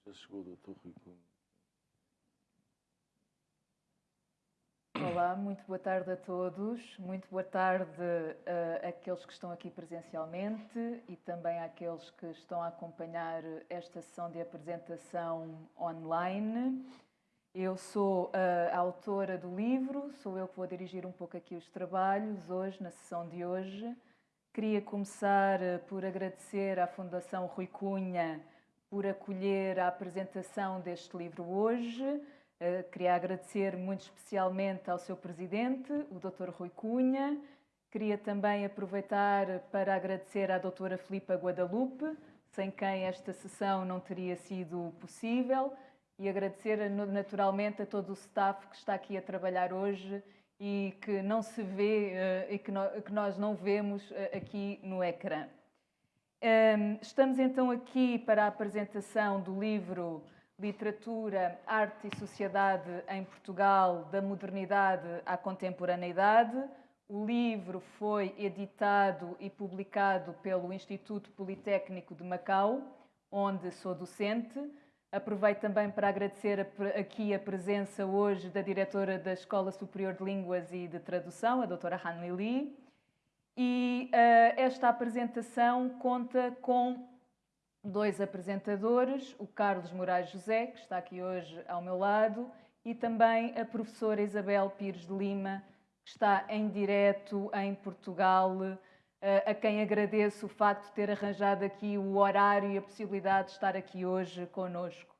Já chegou o Dr. Rui Cunha. Olá, muito boa tarde a todos. Muito boa tarde àqueles que estão aqui presencialmente e também àqueles que estão a acompanhar esta sessão de apresentação online. Eu sou a autora do livro, sou eu que vou dirigir um pouco aqui os trabalhos hoje, na sessão de hoje. Queria começar por agradecer à Fundação Rui Cunha por acolher a apresentação deste livro hoje. Queria agradecer muito especialmente ao seu presidente, o Dr. Rui Cunha. Queria também aproveitar para agradecer à doutora Filipa Guadalupe, sem quem esta sessão não teria sido possível, e agradecer naturalmente a todo o staff que está aqui a trabalhar hoje e que não se vê e que nós não vemos aqui no ecrã. Estamos então aqui para a apresentação do livro Literatura, Arte e Sociedade em Portugal, da Modernidade à Contemporaneidade. O livro foi editado e publicado pelo Instituto Politécnico de Macau, onde sou docente. Aproveito também para agradecer aqui a presença hoje da diretora da Escola Superior de Línguas e de Tradução, a doutora Han Lili. E esta apresentação conta com dois apresentadores, o Carlos Moraes José, que está aqui hoje ao meu lado, e também a professora Isabel Pires de Lima, que está em direto em Portugal, a quem agradeço o facto de ter arranjado aqui o horário e a possibilidade de estar aqui hoje conosco.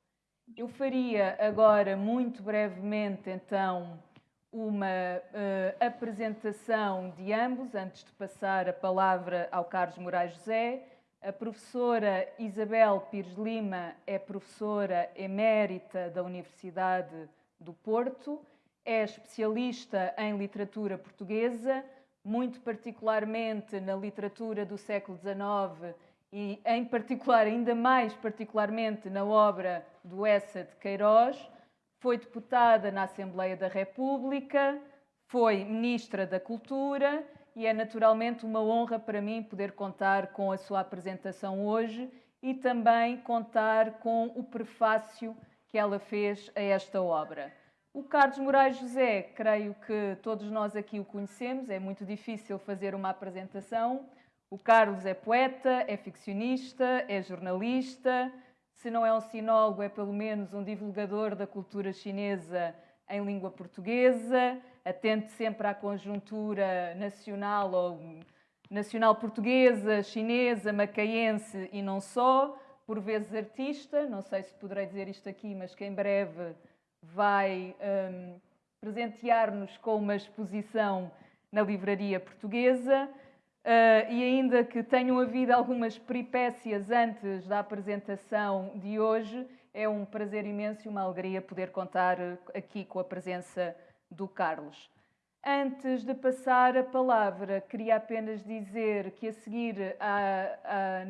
Eu faria agora, muito brevemente, então, uma apresentação de ambos, antes de passar a palavra ao Carlos Moraes José. A professora Isabel Pires de Lima é professora emérita da Universidade do Porto, é especialista em literatura portuguesa, muito particularmente na literatura do século XIX e, em particular, ainda mais particularmente, na obra do Eça de Queiroz. Foi deputada na Assembleia da República, foi Ministra da Cultura e é naturalmente uma honra para mim poder contar com a sua apresentação hoje e também contar com o prefácio que ela fez a esta obra. O Carlos Moraes José, creio que todos nós aqui o conhecemos, é muito difícil fazer uma apresentação. O Carlos é poeta, é ficcionista, é jornalista. Se não é um sinólogo, é pelo menos um divulgador da cultura chinesa em língua portuguesa, atente sempre à conjuntura nacional ou nacional portuguesa, chinesa, macaense e não só, por vezes artista, não sei se poderei dizer isto aqui, mas que em breve vai presentear-nos com uma exposição na Livraria Portuguesa. E ainda que tenham havido algumas peripécias antes da apresentação de hoje, é um prazer imenso e uma alegria poder contar aqui com a presença do Carlos. Antes de passar a palavra, queria apenas dizer que a seguir,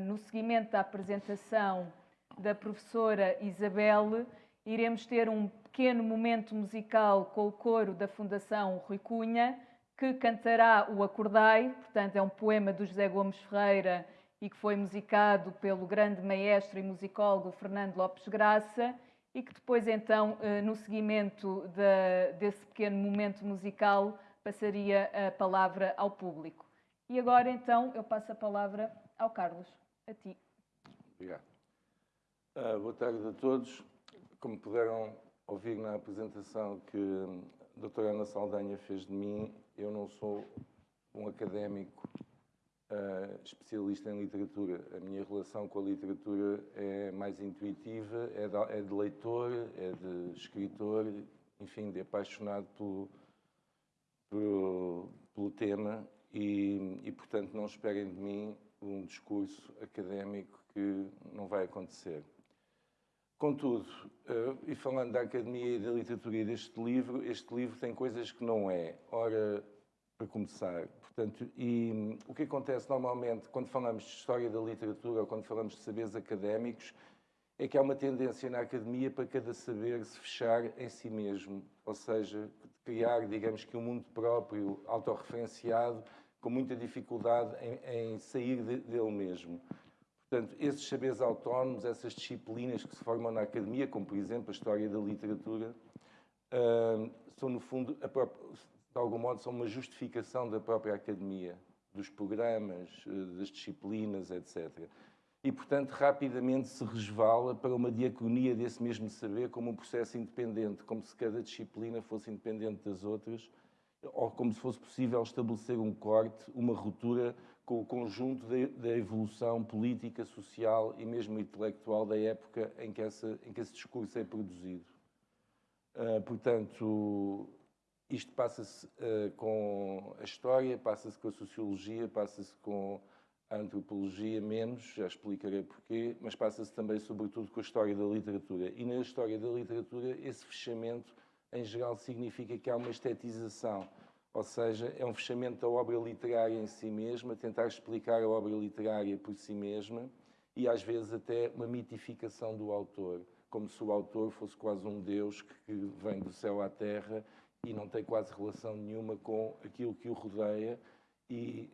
no seguimento da apresentação da professora Isabel, iremos ter um pequeno momento musical com o coro da Fundação Rui Cunha, que cantará o Acordai, portanto é um poema do José Gomes Ferreira e que foi musicado pelo grande maestro e musicólogo Fernando Lopes Graça e que depois então, no seguimento desse pequeno momento musical, passaria a palavra ao público. E agora então eu passo a palavra ao Carlos, a ti. Obrigado. Boa tarde a todos. Como puderam ouvir na apresentação que a doutora Ana Saldanha fez de mim, eu não sou um académico especialista em literatura. A minha relação com a literatura é mais intuitiva, é de leitor, é de escritor, enfim, de apaixonado pelo tema e, portanto, não esperem de mim um discurso académico que não vai acontecer. Contudo, e falando da Academia e da Literatura e deste livro, este livro tem coisas que não é. Ora, para começar, portanto, e o que acontece normalmente quando falamos de história da literatura ou quando falamos de saberes académicos é que há uma tendência na academia para cada saber se fechar em si mesmo, ou seja, criar, digamos que um mundo próprio, autorreferenciado, com muita dificuldade em sair dele mesmo. Portanto, esses saberes autónomos, essas disciplinas que se formam na academia, como por exemplo a história da literatura, são no fundo, de algum modo, são uma justificação da própria academia, dos programas, das disciplinas, etc. E, portanto, rapidamente se resvala para uma diacronia desse mesmo saber como um processo independente, como se cada disciplina fosse independente das outras, ou como se fosse possível estabelecer um corte, uma ruptura com o conjunto da evolução política, social e mesmo intelectual da época em que esse discurso é produzido. Portanto, isto passa-se com a história, passa-se com a sociologia, passa-se com a antropologia menos, já explicarei porquê, mas passa-se também, sobretudo, com a história da literatura. E na história da literatura, esse fechamento, em geral, significa que há uma estetização, ou seja, é um fechamento da obra literária em si mesma, tentar explicar a obra literária por si mesma e, às vezes, até uma mitificação do autor, como se o autor fosse quase um deus que vem do céu à terra e não tem quase relação nenhuma com aquilo que o rodeia e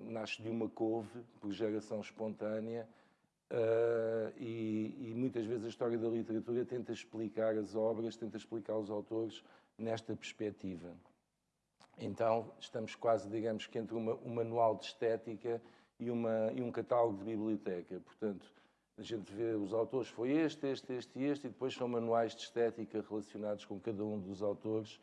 nasce de uma couve, por geração espontânea, e muitas vezes a história da literatura tenta explicar as obras, tenta explicar os autores nesta perspectiva. Então, estamos quase, digamos, que entre um manual de estética e um catálogo de biblioteca. Portanto, a gente vê os autores, foi este, e depois são manuais de estética relacionados com cada um dos autores,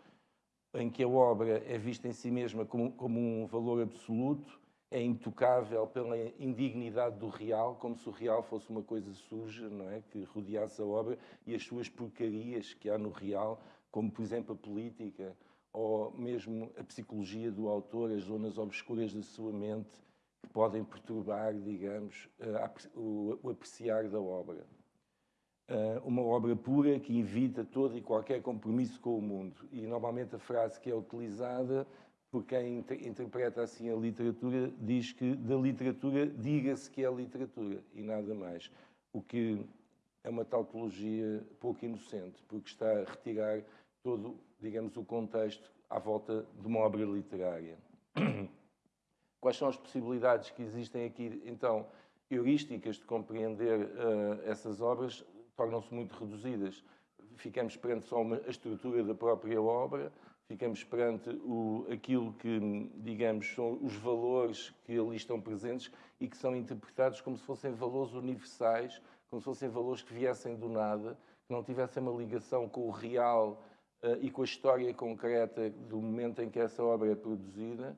em que a obra é vista em si mesma como um valor absoluto, é intocável pela indignidade do real, como se o real fosse uma coisa suja, não é? Que rodeasse a obra, e as suas porcarias que há no real, como, por exemplo, a política, ou mesmo a psicologia do autor, as zonas obscuras da sua mente, que podem perturbar, digamos, o apreciar da obra. Uma obra pura que evita todo e qualquer compromisso com o mundo. E, normalmente, a frase que é utilizada por quem interpreta assim a literatura diz que da literatura diga-se que é literatura e nada mais. O que é uma tautologia pouco inocente, porque está a retirar todo, digamos, o contexto à volta de uma obra literária. Quais são as possibilidades que existem aqui, então, heurísticas de compreender essas obras? Tornam-se muito reduzidas. Ficamos perante só a estrutura da própria obra, ficamos perante aquilo que, digamos, são os valores que ali estão presentes e que são interpretados como se fossem valores universais, como se fossem valores que viessem do nada, que não tivessem uma ligação com o real e com a história concreta do momento em que essa obra é produzida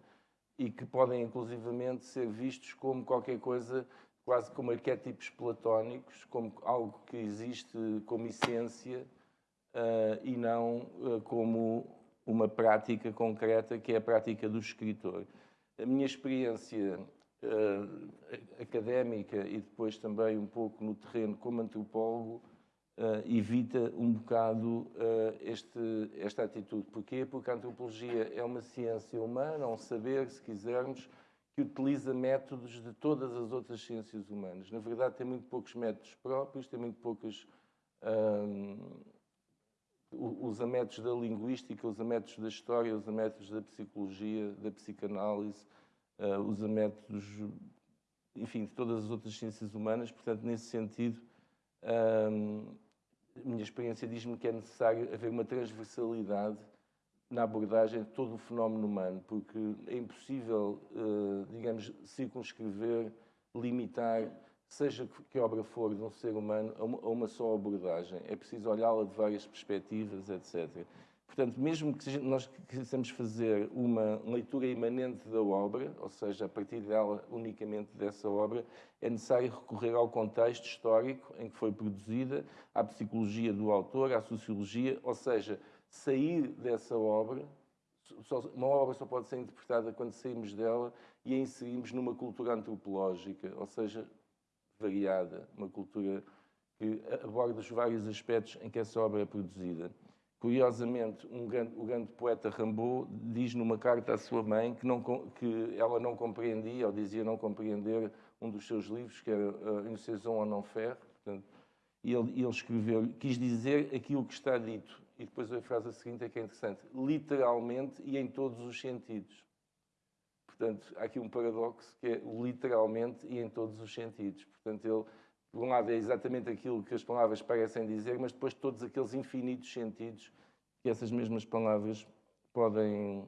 e que podem, inclusivamente, ser vistos como qualquer coisa quase como arquétipos platónicos, como algo que existe como essência e não como uma prática concreta, que é a prática do escritor. A minha experiência académica e depois também um pouco no terreno como antropólogo evita um bocado esta atitude. Porquê? Porque a antropologia é uma ciência humana, um saber, se quisermos, que utiliza métodos de todas as outras ciências humanas. Na verdade, tem muito poucos métodos próprios, tem muito poucos... usa métodos da linguística, usa métodos da história, usa métodos da psicologia, da psicanálise, usa métodos, enfim, de todas as outras ciências humanas. Portanto, nesse sentido, a minha experiência diz-me que é necessário haver uma transversalidade na abordagem de todo o fenómeno humano, porque é impossível, digamos, circunscrever, limitar, seja que obra for de um ser humano, a uma só abordagem. É preciso olhá-la de várias perspectivas, etc. Portanto, mesmo que nós quiséssemos fazer uma leitura imanente da obra, ou seja, a partir dela, unicamente dessa obra, é necessário recorrer ao contexto histórico em que foi produzida, à psicologia do autor, à sociologia, ou seja, sair dessa obra, uma obra só pode ser interpretada quando saímos dela e a inserimos numa cultura antropológica, ou seja, variada, uma cultura que aborda os vários aspectos em que essa obra é produzida. Curiosamente, o grande poeta Rimbaud diz numa carta à sua mãe que ela não compreendia, ou dizia não compreender, um dos seus livros, que era Une saison en enfer, portanto, e ele escreveu, quis dizer aquilo que está dito. E depois a frase seguinte é que é interessante. Literalmente e em todos os sentidos. portanto, há aqui um paradoxo que é literalmente e em todos os sentidos. Portanto, ele, por um lado, é exatamente aquilo que as palavras parecem dizer, mas depois todos aqueles infinitos sentidos que essas mesmas palavras podem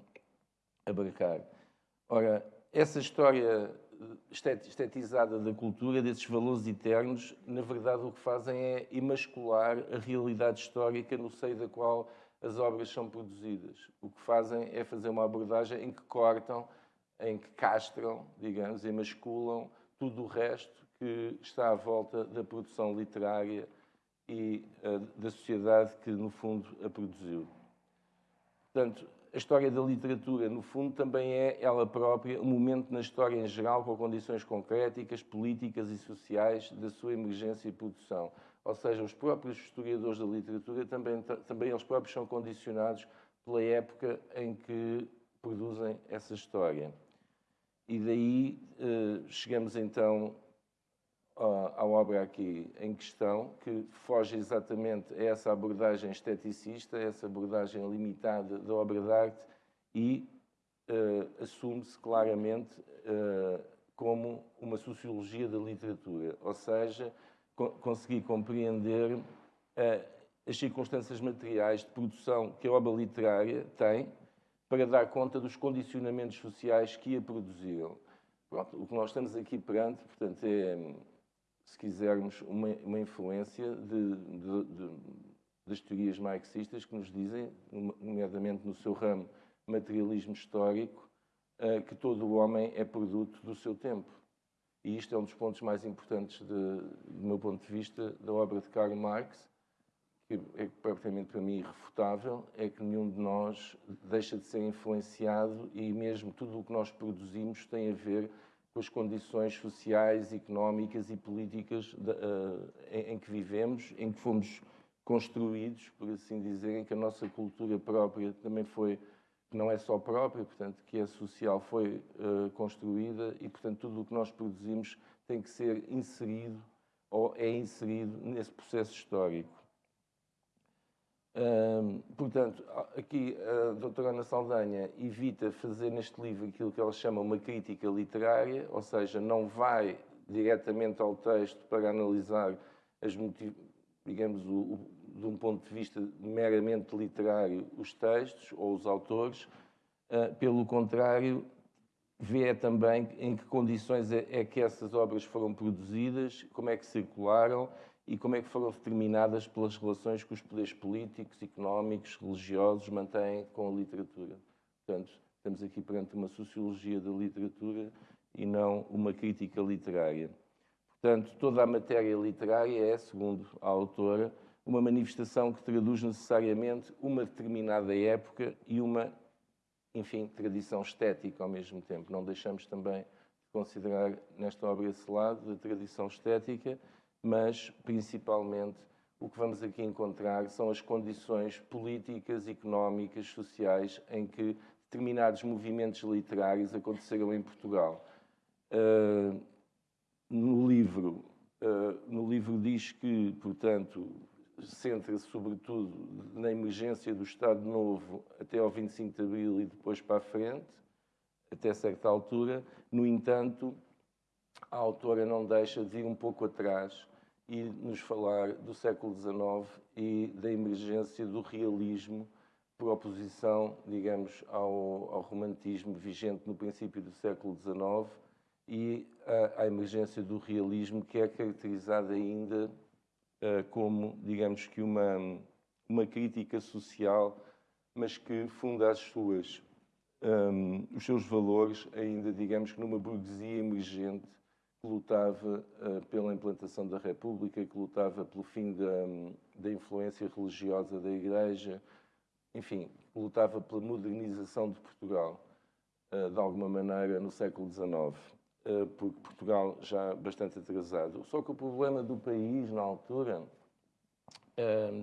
abarcar. Ora, essa história estetizada da cultura, desses valores eternos, na verdade o que fazem é emascular a realidade histórica no seio da qual as obras são produzidas. O que fazem é fazer uma abordagem em que cortam, em que castram, digamos, emasculam tudo o resto que está à volta da produção literária e da sociedade que, no fundo, a produziu. Portanto, a história da literatura, no fundo, também é ela própria um momento na história em geral com condições concretas, políticas e sociais da sua emergência e produção. Ou seja, os próprios historiadores da literatura também eles próprios são condicionados pela época em que produzem essa história. E daí chegamos então à obra aqui em questão, que foge exatamente a essa abordagem esteticista, a essa abordagem limitada da obra de arte e assume-se claramente como uma sociologia da literatura, ou seja, conseguir compreender as circunstâncias materiais de produção que a obra literária tem para dar conta dos condicionamentos sociais que a produziram. Pronto, o que nós estamos aqui perante, portanto, é, se quisermos, uma influência das teorias marxistas que nos dizem, nomeadamente no seu ramo materialismo histórico, que todo o homem é produto do seu tempo. E isto é um dos pontos mais importantes, do meu ponto de vista, da obra de Karl Marx, que é praticamente para mim irrefutável, é que nenhum de nós deixa de ser influenciado e mesmo tudo o que nós produzimos tem a ver com as condições sociais, económicas e políticas em que vivemos, em que fomos construídos, por assim dizer, em que a nossa cultura própria também foi, que não é só própria, portanto, que é social, foi construída e, portanto, tudo o que nós produzimos tem que ser inserido ou é inserido nesse processo histórico. Portanto, aqui a doutora Ana Saldanha evita fazer neste livro aquilo que ela chama uma crítica literária, ou seja, não vai diretamente ao texto para analisar digamos, de um ponto de vista meramente literário, os textos ou os autores. Pelo contrário, vê também em que condições é que essas obras foram produzidas, como é que circularam e como é que foram determinadas pelas relações que os poderes políticos, económicos, religiosos mantêm com a literatura. Portanto, estamos aqui perante uma sociologia da literatura e não uma crítica literária. Portanto, toda a matéria literária é, segundo a autora, uma manifestação que traduz necessariamente uma determinada época e uma, enfim, tradição estética ao mesmo tempo. Não deixamos também de considerar nesta obra esse lado da tradição estética, mas, principalmente, o que vamos aqui encontrar são as condições políticas, económicas, sociais em que determinados movimentos literários aconteceram em Portugal. No livro diz que, portanto, centra-se sobretudo na emergência do Estado Novo até ao 25 de Abril e depois para a frente, até certa altura. No entanto, a autora não deixa de ir um pouco atrás e nos falar do século XIX e da emergência do realismo por oposição, digamos, ao romantismo vigente no princípio do século XIX e à emergência do realismo, que é caracterizada ainda como, digamos que uma crítica social, mas que funda os seus valores ainda, digamos que numa burguesia emergente que lutava pela implantação da República, que lutava pelo fim da influência religiosa da Igreja, enfim, que lutava pela modernização de Portugal, de alguma maneira, no século XIX, porque Portugal já bastante atrasado. Só que o problema do país, na altura,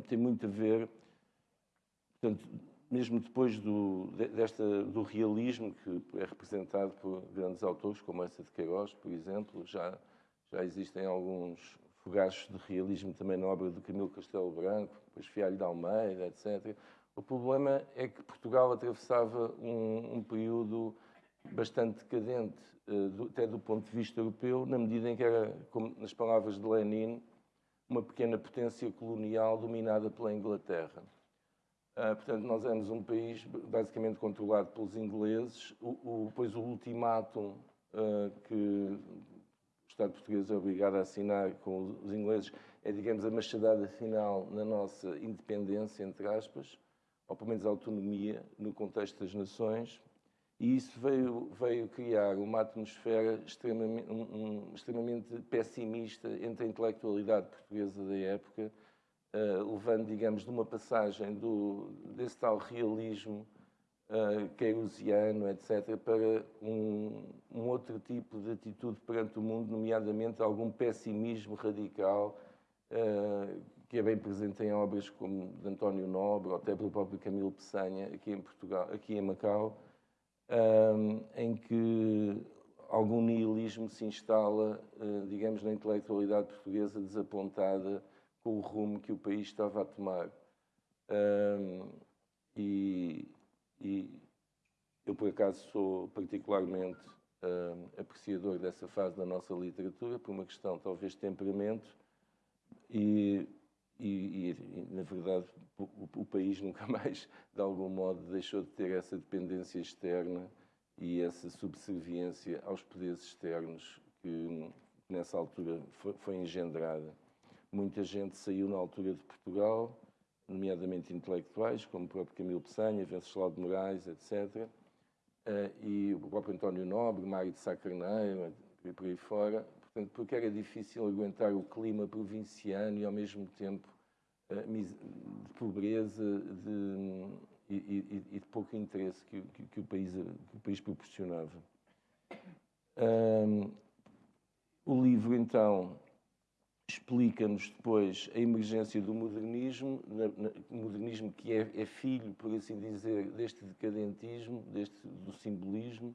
tem muito a ver, portanto, mesmo depois do realismo, que é representado por grandes autores, como essa de Queiroz, por exemplo, já existem alguns fogachos de realismo também na obra do Camilo Castelo Branco, depois Fialho de Almeida, etc. O problema é que Portugal atravessava um período bastante decadente, até do ponto de vista europeu, na medida em que era, como nas palavras de Lenin, uma pequena potência colonial dominada pela Inglaterra. Portanto, nós éramos um país basicamente controlado pelos ingleses. Depois o ultimátum que o Estado português é obrigado a assinar com os ingleses é, digamos, a machadada final na nossa independência, entre aspas, ou pelo menos a autonomia no contexto das nações. E isso veio criar uma atmosfera extremamente pessimista entre a intelectualidade portuguesa da época, levando, digamos, de uma passagem desse tal realismo keynesiano, etc., para um outro tipo de atitude perante o mundo, nomeadamente algum pessimismo radical, que é bem presente em obras como de António Nobre, ou até pelo próprio Camilo Peçanha, aqui em Portugal, aqui em Macau, em que algum nihilismo se instala, digamos, na intelectualidade portuguesa desapontada com o rumo que o país estava a tomar. E eu, por acaso, sou particularmente apreciador dessa fase da nossa literatura, por uma questão, talvez, de temperamento, e na verdade, o país nunca mais, de algum modo, deixou de ter essa dependência externa e essa subserviência aos poderes externos que nessa altura foi engendrada. Muita gente saiu na altura de Portugal, nomeadamente intelectuais, como o próprio Camilo Peçanha, Venceslau de Moraes, etc., e o próprio António Nobre, Mário de Sá Carneiro, e por aí fora, portanto, porque era difícil aguentar o clima provinciano e, ao mesmo tempo, de pobreza e de pouco interesse que o país proporcionava. O livro, então, explica-nos depois a emergência do modernismo, modernismo que é filho, por assim dizer, deste decadentismo, do simbolismo,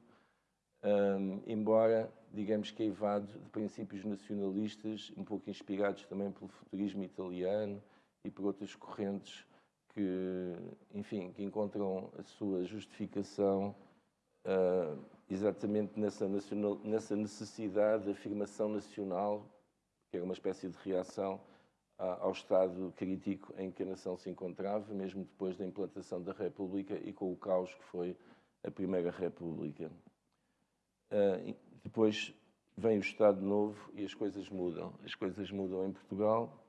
embora, digamos que eivado de princípios nacionalistas, um pouco inspirados também pelo futurismo italiano e por outras correntes que, enfim, que encontram a sua justificação exatamente nessa necessidade de afirmação nacional, que era uma espécie de reação ao estado crítico em que a nação se encontrava, mesmo depois da implantação da República e com o caos que foi a Primeira República. Depois vem o Estado Novo e as coisas mudam. As coisas mudam em Portugal.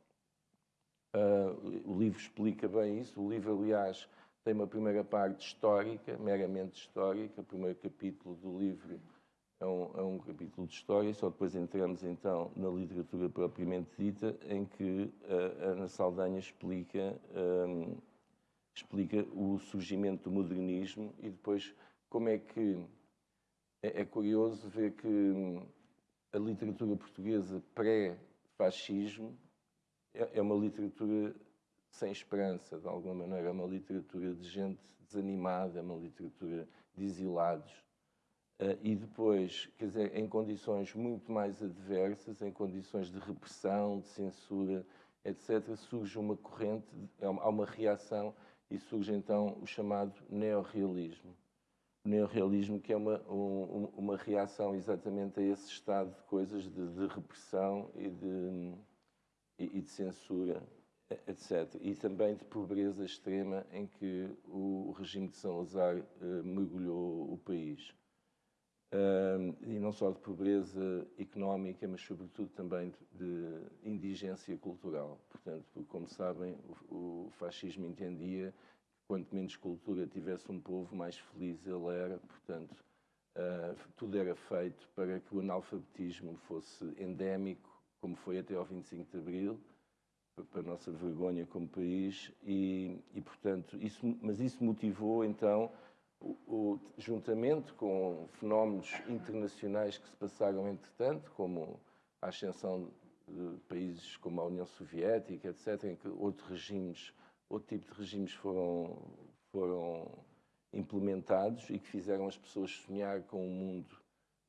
O livro explica bem isso. O livro, aliás, tem uma primeira parte histórica, meramente histórica. O primeiro capítulo do livro é um capítulo de história, só depois entramos então na literatura propriamente dita, em que a Ana Saldanha explica o surgimento do modernismo e depois como é que é curioso ver que a literatura portuguesa pré-fascismo é uma literatura sem esperança, de alguma maneira, é uma literatura de gente desanimada, é uma literatura de exilados. E depois, quer dizer, em condições muito mais adversas, em condições de repressão, de censura, etc., surge uma corrente, há uma reação e surge então o chamado neorrealismo. O neorrealismo que é uma reação exatamente a esse estado de coisas de repressão e de censura, etc. E também de pobreza extrema em que o regime de Salazar mergulhou o país. E não só de pobreza económica, mas sobretudo também de indigência cultural. Portanto, como sabem, o fascismo entendia que quanto menos cultura tivesse um povo, mais feliz ele era. Portanto, tudo era feito para que o analfabetismo fosse endémico, como foi até ao 25 de Abril, para a nossa vergonha como país. Portanto, isso motivou, então, juntamente com fenómenos internacionais que se passaram entretanto, como a ascensão de países como a União Soviética, etc., em que outro tipo de regimes foram implementados e que fizeram as pessoas sonhar com um mundo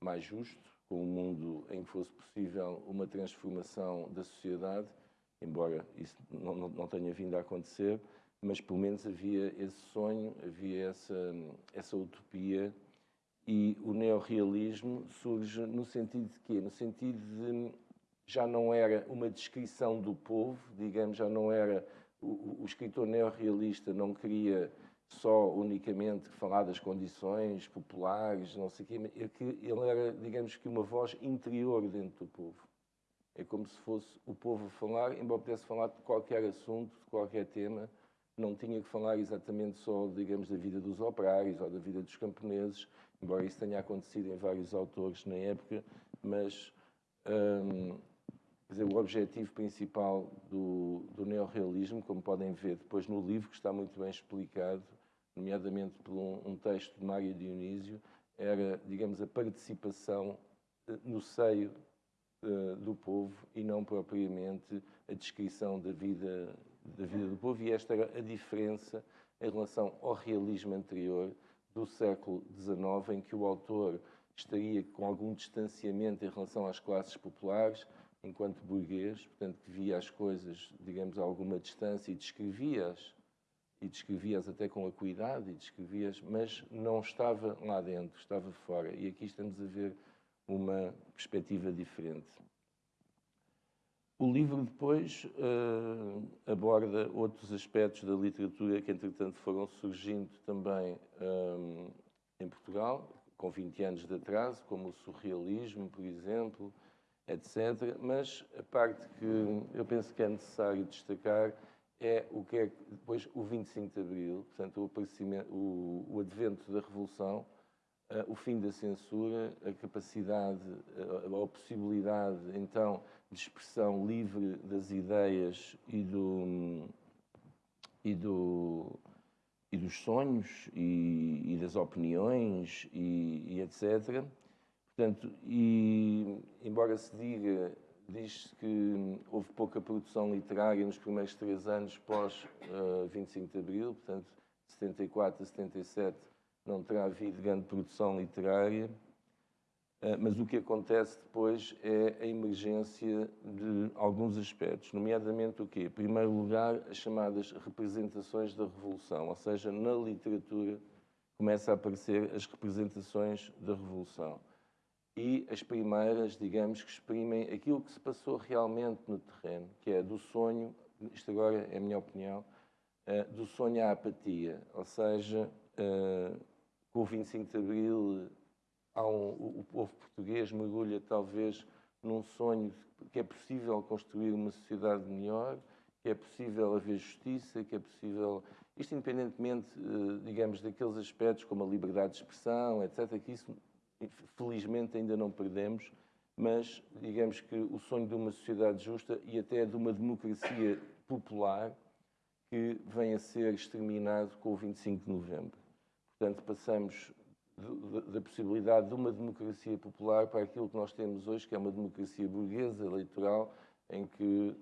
mais justo, com um mundo em que fosse possível uma transformação da sociedade, embora isso não tenha vindo a acontecer, mas pelo menos havia esse sonho, havia essa utopia E o neorrealismo surge no sentido de quê? No sentido de já não era uma descrição do povo, digamos, já não era... O escritor neorrealista não queria só unicamente falar das condições populares, não sei o quê, é que ele era, digamos que, uma voz interior dentro do povo. É como se fosse o povo a falar, embora pudesse falar de qualquer assunto, de qualquer tema, não tinha que falar exatamente só, digamos, da vida dos operários ou da vida dos camponeses, embora isso tenha acontecido em vários autores na época, mas quer dizer, o objetivo principal do neorrealismo, como podem ver depois no livro, que está muito bem explicado, nomeadamente por um texto de Mário Dionísio, era, digamos, a participação no seio do povo e não propriamente a descrição da vida do povo. E esta era a diferença em relação ao realismo anterior do século XIX, em que o autor estaria com algum distanciamento em relação às classes populares, enquanto burguês, portanto, que via as coisas, digamos, a alguma distância e descrevia-as até com acuidade, e descrevia-as, mas não estava lá dentro, estava fora. E aqui estamos a ver uma perspectiva diferente. O livro depois aborda outros aspectos da literatura que, entretanto, foram surgindo também em Portugal, com 20 anos de atraso, como o surrealismo, por exemplo, etc. Mas a parte que eu penso que é necessário destacar é o que é depois o 25 de Abril, portanto, o advento da Revolução, o fim da censura, a capacidade, a possibilidade, então, de expressão livre das ideias e dos sonhos e das opiniões e etc. Portanto, embora se diz que houve pouca produção literária nos primeiros 3 anos pós 25 de Abril, portanto, de 74 a 77 não terá havido grande produção literária, mas o que acontece depois é a emergência de alguns aspectos, nomeadamente o quê? Em primeiro lugar, as chamadas representações da Revolução, ou seja, na literatura começam a aparecer as representações da Revolução. E as primeiras, digamos, que exprimem aquilo que se passou realmente no terreno, que é do sonho, isto agora é a minha opinião, do sonho à apatia, ou seja, com o 25 de Abril o povo português mergulha talvez num sonho que é possível construir uma sociedade melhor, que é possível haver justiça, que é possível, isto independentemente, digamos, daqueles aspectos como a liberdade de expressão, etc., que isso felizmente ainda não perdemos, mas digamos que o sonho de uma sociedade justa e até de uma democracia popular que vem a ser exterminado com o 25 de novembro. Portanto, passamos da possibilidade de uma democracia popular para aquilo que nós temos hoje, que é uma democracia burguesa, eleitoral, em que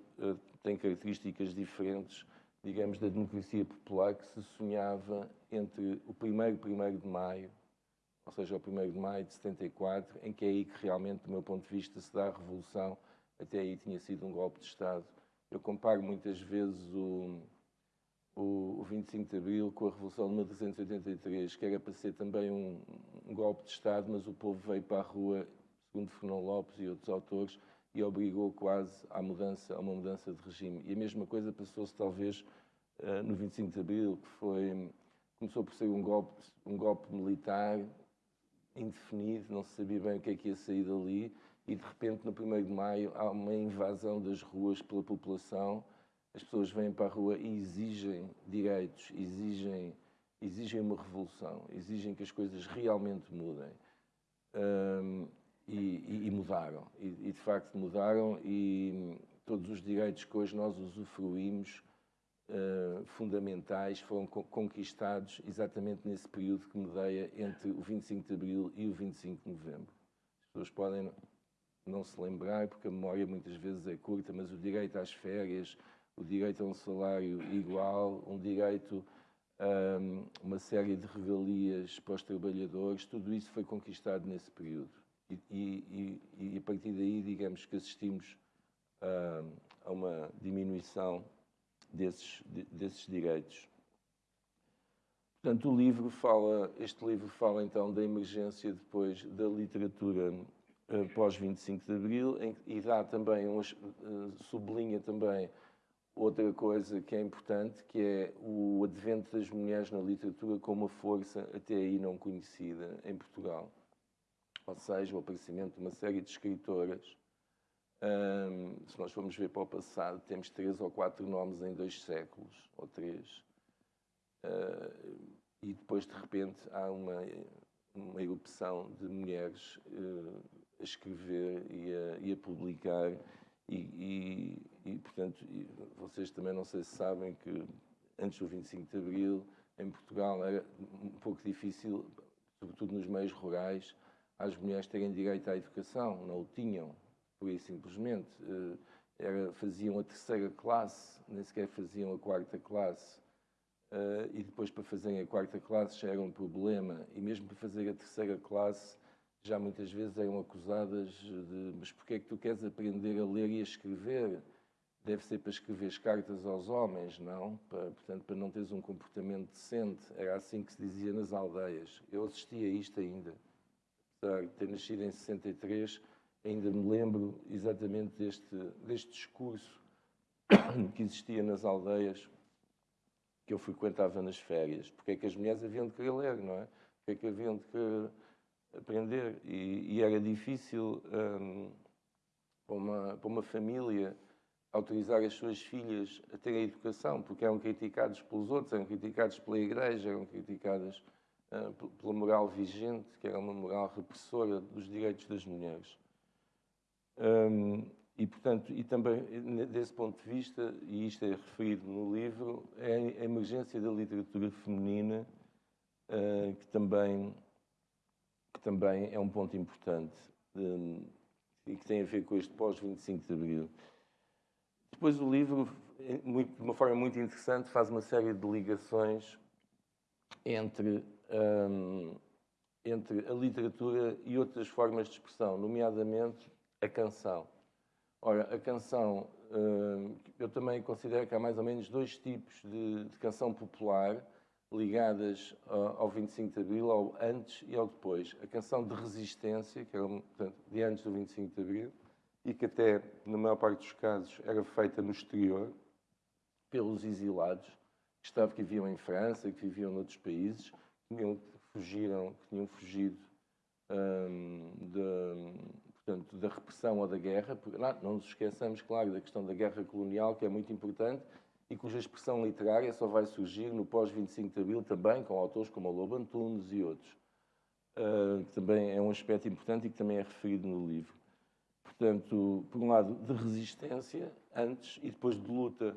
tem características diferentes, digamos, da democracia popular que se sonhava entre o 1º de maio, ou seja, o 1º de maio de 74, em que é aí que realmente, do meu ponto de vista, se dá a revolução. Até aí tinha sido um golpe de Estado. Eu comparo muitas vezes o 25 de Abril com a Revolução de 1383, que era para ser também um golpe de Estado, mas o povo veio para a rua, segundo Fernão Lopes e outros autores, e obrigou quase a uma mudança de regime. E a mesma coisa passou-se talvez no 25 de Abril, que começou por ser um golpe militar indefinido, não se sabia bem o que é que ia sair dali, e de repente no 1º de maio há uma invasão das ruas pela população. As pessoas vêm para a rua e exigem direitos, exigem uma revolução, exigem que as coisas realmente mudem. E mudaram. E de facto mudaram, e todos os direitos que hoje nós usufruímos, fundamentais, foram conquistados exatamente nesse período que medeia entre o 25 de Abril e o 25 de Novembro. As pessoas podem não se lembrar, porque a memória muitas vezes é curta, mas o direito às férias, o direito a um salário igual, um direito a uma série de regalias para os trabalhadores, tudo isso foi conquistado nesse período. E a partir daí, digamos que assistimos a uma diminuição desses direitos. Portanto, este livro fala então da emergência depois da literatura pós 25 de Abril e dá também, sublinha também outra coisa que é importante, que é o advento das mulheres na literatura com uma força até aí não conhecida em Portugal. Ou seja, o aparecimento de uma série de escritoras. Se nós formos ver para o passado, temos 3 ou 4 nomes em 2 séculos, ou 3. E depois, de repente, há uma erupção de mulheres a escrever e a publicar. Portanto, vocês também não sei se sabem que antes do 25 de Abril, em Portugal, era um pouco difícil, sobretudo nos meios rurais, as mulheres terem direito à educação. Não o tinham, por aí simplesmente. Faziam a 3ª classe, nem sequer faziam a 4ª classe. E depois, para fazerem a 4ª classe, já era um problema. E mesmo para fazer a 3ª classe, já muitas vezes eram acusadas de mas porquê é que tu queres aprender a ler e a escrever? Deve ser para escrever cartas aos homens, não? Portanto, para não teres um comportamento decente. Era assim que se dizia nas aldeias. Eu assisti a isto ainda. Apesar de ter nascido em 63, ainda me lembro exatamente deste discurso que existia nas aldeias que eu frequentava nas férias. Porque é que as mulheres haviam de querer ler, não é? Porque é que haviam de querer aprender. E era difícil para uma família autorizar as suas filhas a terem educação, porque eram criticados pelos outros, eram criticados pela Igreja, eram criticadas pela moral vigente, que era uma moral repressora dos direitos das mulheres. E, portanto, e também, desse ponto de vista, e isto é referido no livro, é a emergência da literatura feminina, que também é um ponto importante e que tem a ver com este pós-25 de Abril. Depois o livro, de uma forma muito interessante, faz uma série de ligações entre a literatura e outras formas de expressão, nomeadamente a canção. Ora, a canção, eu também considero que há mais ou menos 2 tipos de canção popular ligadas ao 25 de Abril, ao antes e ao depois. A canção de resistência, que era, portanto, de antes do 25 de Abril, e que até, na maior parte dos casos, era feita no exterior, pelos exilados, que viviam em França, que viviam noutros países, que tinham fugido portanto, da repressão ou da guerra. Não nos esqueçamos, claro, da questão da guerra colonial, que é muito importante, e cuja expressão literária só vai surgir no pós-25 de Abril também, com autores como o Lobo Antunes e outros, que também é um aspecto importante e que também é referido no livro. Portanto, por um lado, de resistência, antes, e depois de luta,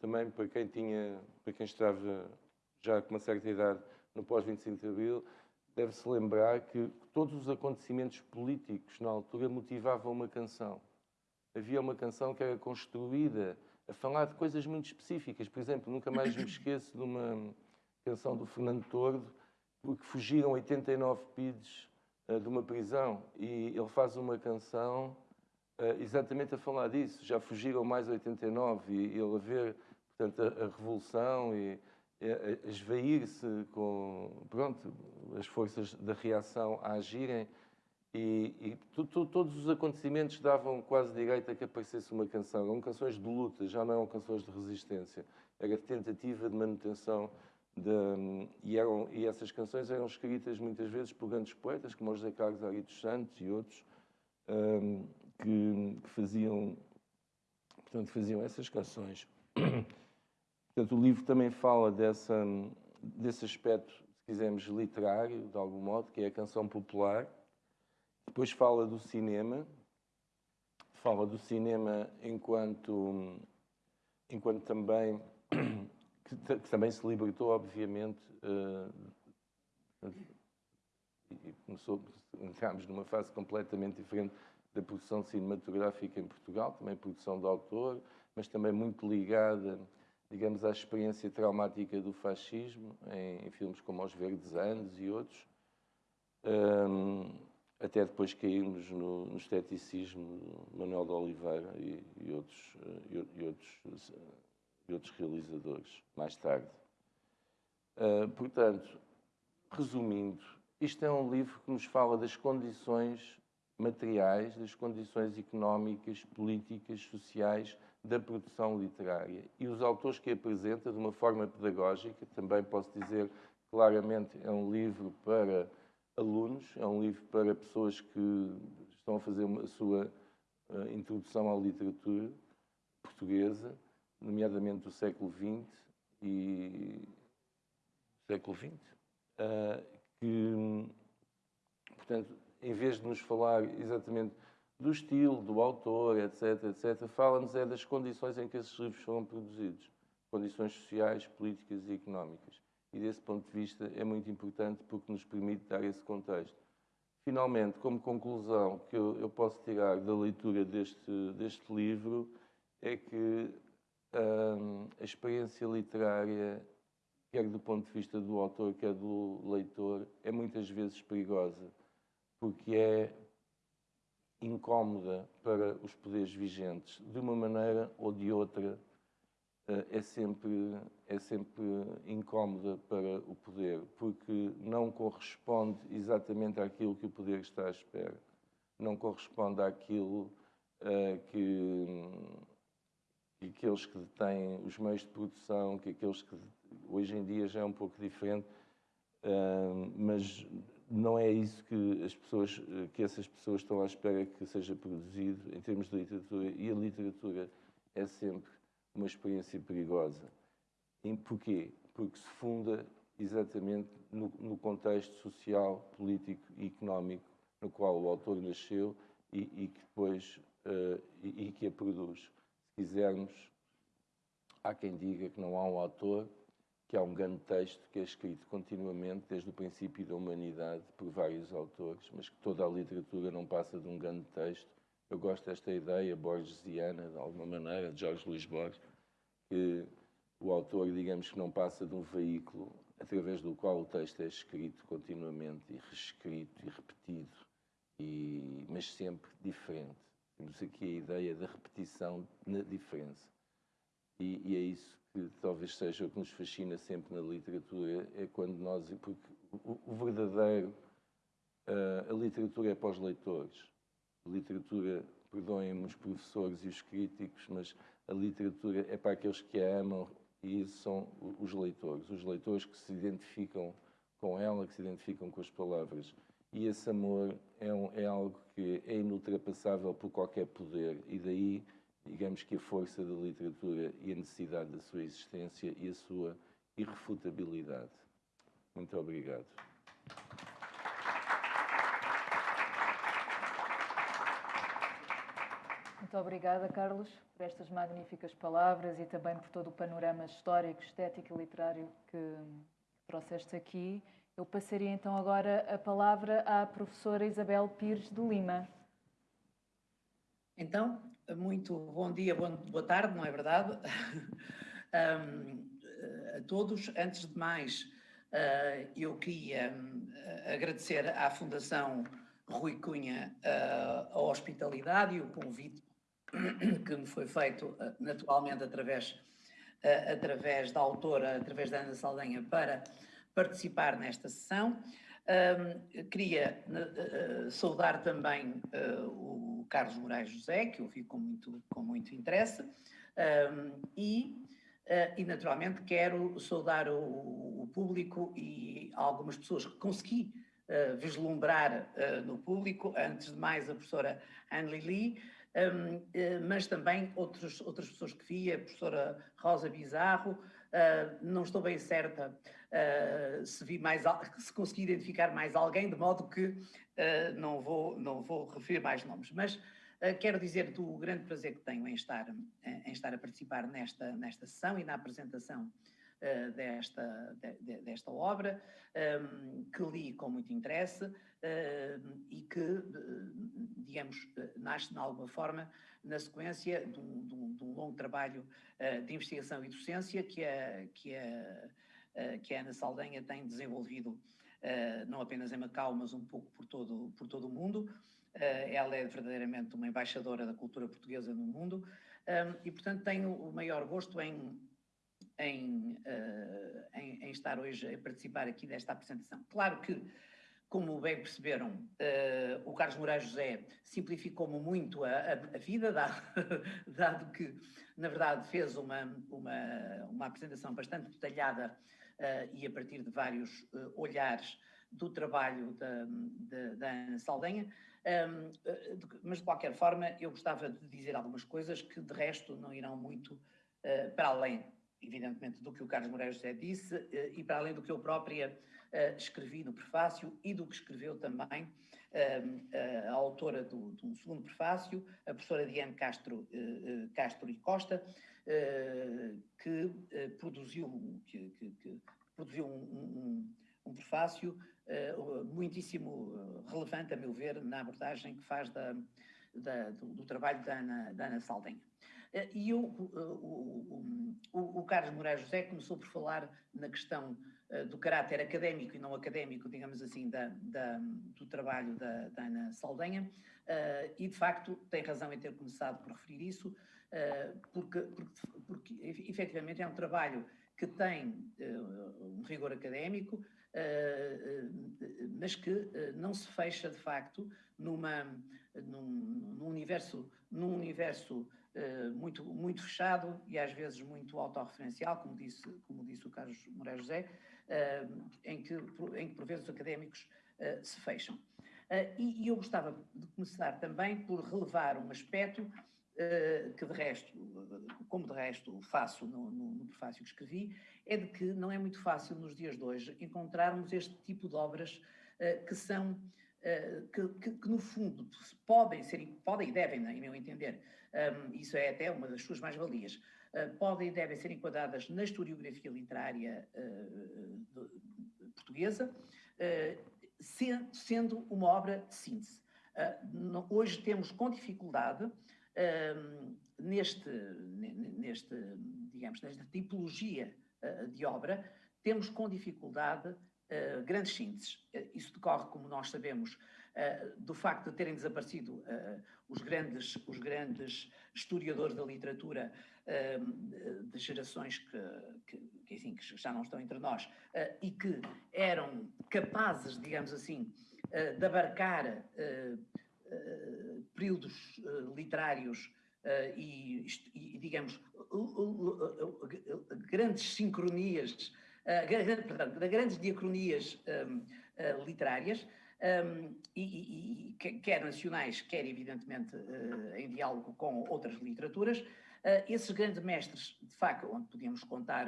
também para quem estava já com uma certa idade no pós-25 de Abril, deve-se lembrar que todos os acontecimentos políticos na altura motivavam uma canção. Havia uma canção que era construída a falar de coisas muito específicas. Por exemplo, nunca mais me esqueço de uma canção do Fernando Tordo, porque fugiram 89 PIDs de uma prisão, e ele faz uma canção exatamente a falar disso. Já fugiram mais 89, e ele a ver, portanto, a revolução e a esvair-se com, pronto, as forças da reação a agirem, e todos os acontecimentos davam quase direito a que aparecesse uma canção. Eram canções de luta, já não eram canções de resistência. Era tentativa de manutenção e essas canções eram escritas muitas vezes por grandes poetas, como o José Carlos Ari dos Santos e outros, que faziam essas canções. Portanto, o livro também fala desse aspecto, se quisermos, literário, de algum modo, que é a canção popular. Depois fala do cinema enquanto também, que também se libertou, obviamente, e entramos numa fase completamente diferente da produção cinematográfica em Portugal, também produção de autor, mas também muito ligada, digamos, à experiência traumática do fascismo, em filmes como Os Verdes Anos e outros, até depois cairmos no esteticismo de Manuel de Oliveira e outros realizadores, mais tarde. Portanto, resumindo, isto é um livro que nos fala das condições materiais, das condições económicas, políticas, sociais da produção literária. E os autores que apresenta de uma forma pedagógica, também posso dizer claramente, é um livro para alunos, é um livro para pessoas que estão a fazer a sua introdução à literatura portuguesa, nomeadamente do século XX e século XX, que, portanto, em vez de nos falar exatamente do estilo, do autor, etc., fala-nos das condições em que esses livros foram produzidos, condições sociais, políticas e económicas. E desse ponto de vista é muito importante porque nos permite dar esse contexto. Finalmente, como conclusão que eu posso tirar da leitura deste livro é que a experiência literária, quer do ponto de vista do autor, quer do leitor, é muitas vezes perigosa, porque é incómoda para os poderes vigentes. De uma maneira ou de outra, é sempre incómoda para o poder, porque não corresponde exatamente àquilo que o poder está à espera. Não corresponde àquilo que aqueles que detêm os meios de produção, que aqueles que hoje em dia já é um pouco diferente, mas não é isso que essas pessoas estão à espera que seja produzido em termos de literatura. E a literatura é sempre uma experiência perigosa. E porquê? Porque se funda exatamente no contexto social, político e económico no qual o autor nasceu e que depois e que a produz. Se quisermos, há quem diga que não há um autor, que há um grande texto que é escrito continuamente desde o princípio da humanidade por vários autores, mas que toda a literatura não passa de um grande texto. Eu gosto desta ideia borgesiana, de alguma maneira, de Jorge Luís Borges, que o autor, digamos que não passa de um veículo através do qual o texto é escrito continuamente e reescrito e repetido, mas sempre diferente. Temos aqui a ideia da repetição na diferença. E é isso que talvez seja o que nos fascina sempre na literatura, é quando nós... Porque o verdadeiro... A literatura é para os leitores. A literatura, perdoem-me os professores e os críticos, mas a literatura é para aqueles que a amam e isso são os leitores. Os leitores que se identificam com ela, que se identificam com as palavras. E esse amor é algo que é inultrapassável por qualquer poder e daí, digamos que a força da literatura e a necessidade da sua existência e a sua irrefutabilidade. Muito obrigado. Muito obrigada, Carlos, por estas magníficas palavras e também por todo o panorama histórico, estético e literário que trouxeste aqui. Eu passaria então agora a palavra à professora Isabel Pires de Lima. Então, muito bom dia, boa tarde, não é verdade? A todos. Antes de mais, eu queria agradecer à Fundação Rui Cunha a hospitalidade e o convite que me foi feito naturalmente através da autora, através da Ana Saldanha, para participar nesta sessão. Queria saudar também o Carlos Moraes José, que eu vi com muito interesse, e naturalmente quero saudar o público e algumas pessoas que consegui vislumbrar no público, antes de mais a professora Anne Lili, mas também outras pessoas que vi, a professora Rosa Bizarro, não estou bem certa se consegui identificar mais alguém, de modo que não vou referir mais nomes, mas quero dizer do grande prazer que tenho em estar a participar nesta sessão e na apresentação desta obra, que li com muito interesse e que, digamos, nasce de alguma forma na sequência de um longo trabalho de investigação e docência que a Ana Saldanha tem desenvolvido não apenas em Macau, mas um pouco por todo o mundo. Ela é verdadeiramente uma embaixadora da cultura portuguesa no mundo e, portanto, tenho o maior gosto em em estar hoje a participar aqui desta apresentação. Claro que, como bem perceberam, o Carlos Moraes José simplificou-me muito a vida, dado que, na verdade, fez uma apresentação bastante detalhada e a partir de vários olhares do trabalho da Ana Saldanha, mas de qualquer forma eu gostava de dizer algumas coisas que de resto não irão muito para além, evidentemente, do que o Carlos Moraes José disse e para além do que eu própria escrevi no prefácio e do que escreveu também a autora de um segundo prefácio, a professora Diane Castro e Costa, que produziu um prefácio muitíssimo relevante, a meu ver, na abordagem que faz do trabalho da Ana Saldanha. E o Carlos Moraes José começou por falar na questão do caráter académico e não académico, digamos assim, do trabalho da Ana Saldanha, e de facto tem razão em ter começado por referir isso, porque efetivamente é um trabalho que tem um rigor académico, mas que não se fecha de facto num universo muito fechado e às vezes muito autorreferencial, como disse o Carlos Moraes José, em que por vezes os académicos se fecham. E eu gostava de começar também por relevar um aspecto que de resto, como de resto faço no prefácio que escrevi, é de que não é muito fácil nos dias de hoje encontrarmos este tipo de obras que são, que no fundo podem e devem, em meu entender, isso é até uma das suas mais-valias, podem e devem ser enquadradas na historiografia literária portuguesa, sendo uma obra de síntese. Hoje temos com dificuldade digamos, nesta tipologia de obra, temos com dificuldade grandes sínteses. Isso decorre, como nós sabemos, do facto de terem desaparecido os grandes historiadores da literatura de gerações que já não estão entre nós e que eram capazes, digamos assim, de abarcar períodos literários e, digamos, grandes sincronias, grandes diacronias literárias, quer nacionais, quer evidentemente em diálogo com outras literaturas. Esses grandes mestres, de facto, onde podíamos contar,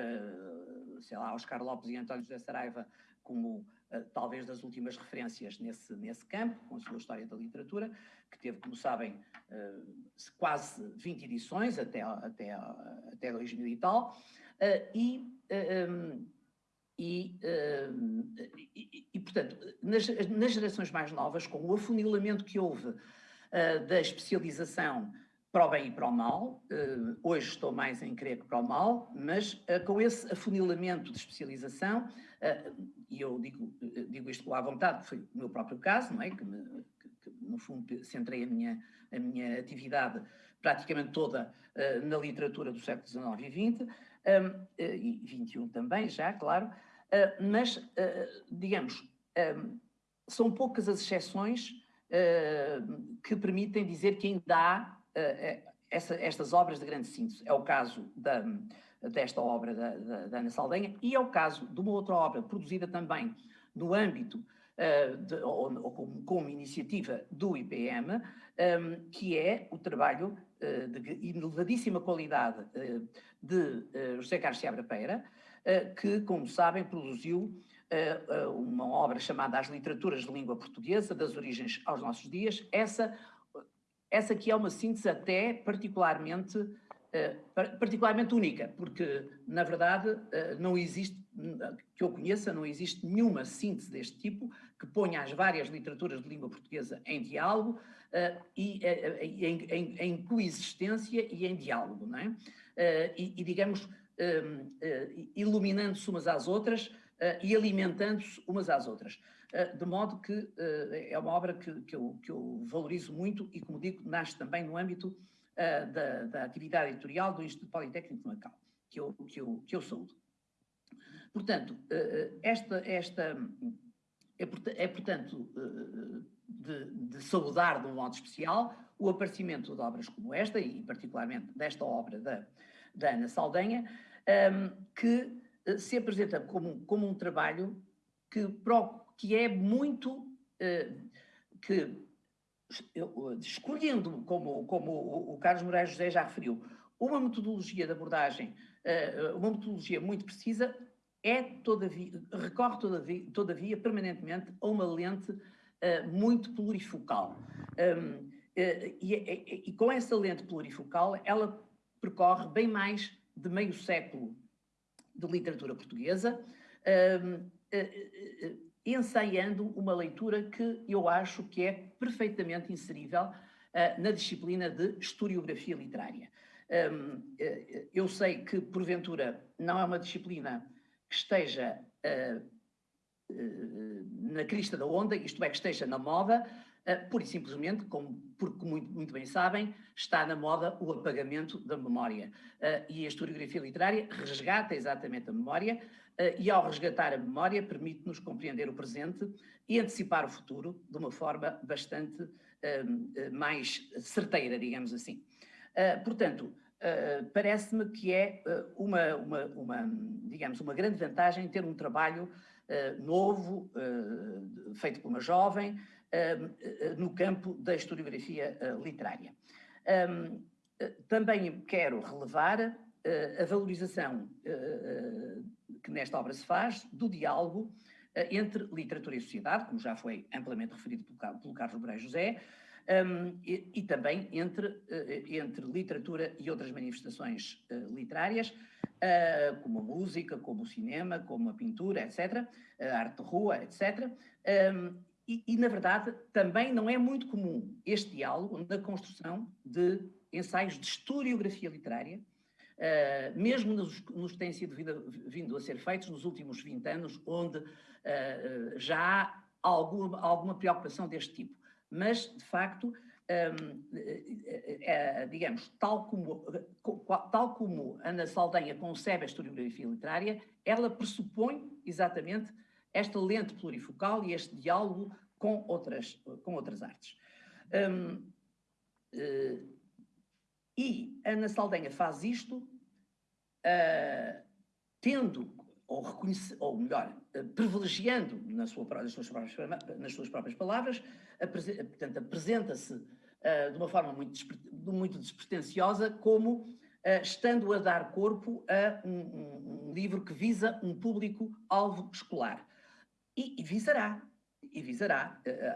sei lá, Oscar Lopes e António José Saraiva como talvez das últimas referências nesse campo, com a sua história da literatura, que teve, como sabem, quase 20 edições até 2000 e tal, portanto, nas gerações mais novas, com o afunilamento que houve da especialização para o bem e para o mal, hoje estou mais em crer que para o mal, mas com esse afunilamento de especialização, e eu digo isto à vontade, foi o meu próprio caso, não é? Que no fundo centrei a minha atividade praticamente toda na literatura do século XIX e XX, e XXI também, já, claro, mas, digamos, são poucas as exceções que permitem dizer que ainda há estas obras de grande síntese. É o caso desta obra da Ana Saldanha e é o caso de uma outra obra produzida também no âmbito ou como iniciativa do IPM, que é o trabalho de elevadíssima qualidade de José Carlos Seabra Peira, que, como sabem, produziu uma obra chamada As Literaturas de Língua Portuguesa, das origens aos nossos dias. Essa que é uma síntese até particularmente única, porque, na verdade, não existe, que eu conheça, não existe nenhuma síntese deste tipo que ponha as várias literaturas de língua portuguesa em diálogo e em coexistência e em diálogo, não é? Digamos, iluminando-se umas às outras e alimentando-se umas às outras. De modo que é uma obra que eu valorizo muito e, como digo, nasce também no âmbito da atividade editorial do Instituto Politécnico de Macau. que eu saúdo. Portanto, portanto, de saudar de um modo especial o aparecimento de obras como esta, e particularmente desta obra da Ana Saldanha, que se apresenta como um trabalho que é muito... escolhendo, como o Carlos Moraes José já referiu, uma metodologia de abordagem, uma metodologia muito precisa, recorre todavia permanentemente a uma lente muito plurifocal. E com essa lente plurifocal, ela percorre bem mais de meio século de literatura portuguesa, ensaiando uma leitura que eu acho que é perfeitamente inserível na disciplina de historiografia literária. Eu sei que, porventura, não é uma disciplina que esteja na crista da onda, isto é, que esteja na moda, pura e simplesmente, porque muito bem sabem, está na moda o apagamento da memória. E a historiografia literária resgata exatamente a memória, e ao resgatar a memória permite-nos compreender o presente e antecipar o futuro de uma forma bastante mais certeira, digamos assim. Portanto, parece-me que é digamos, uma grande vantagem ter um trabalho novo, feito por uma jovem, no campo da historiografia literária. Também quero relevar a valorização que nesta obra se faz do diálogo entre literatura e sociedade, como já foi amplamente referido pelo Carlos Moraes José, e também entre literatura e outras manifestações literárias, como a música, como o cinema, como a pintura, etc., a arte de rua, etc., e, na verdade, também não é muito comum este diálogo na construção de ensaios de historiografia literária, mesmo nos que têm sido vindo a ser feitos nos últimos 20 anos, onde já há alguma preocupação deste tipo. Mas, de facto, digamos, tal como Ana Saldanha concebe a historiografia literária, ela pressupõe exatamente esta lente plurifocal e este diálogo com outras artes. E Ana Saldanha faz isto tendo, ou melhor, privilegiando nas suas próprias palavras, portanto, apresenta-se de uma forma muito despretensiosa como estando a dar corpo a um livro que visa um público-alvo escolar. E visará.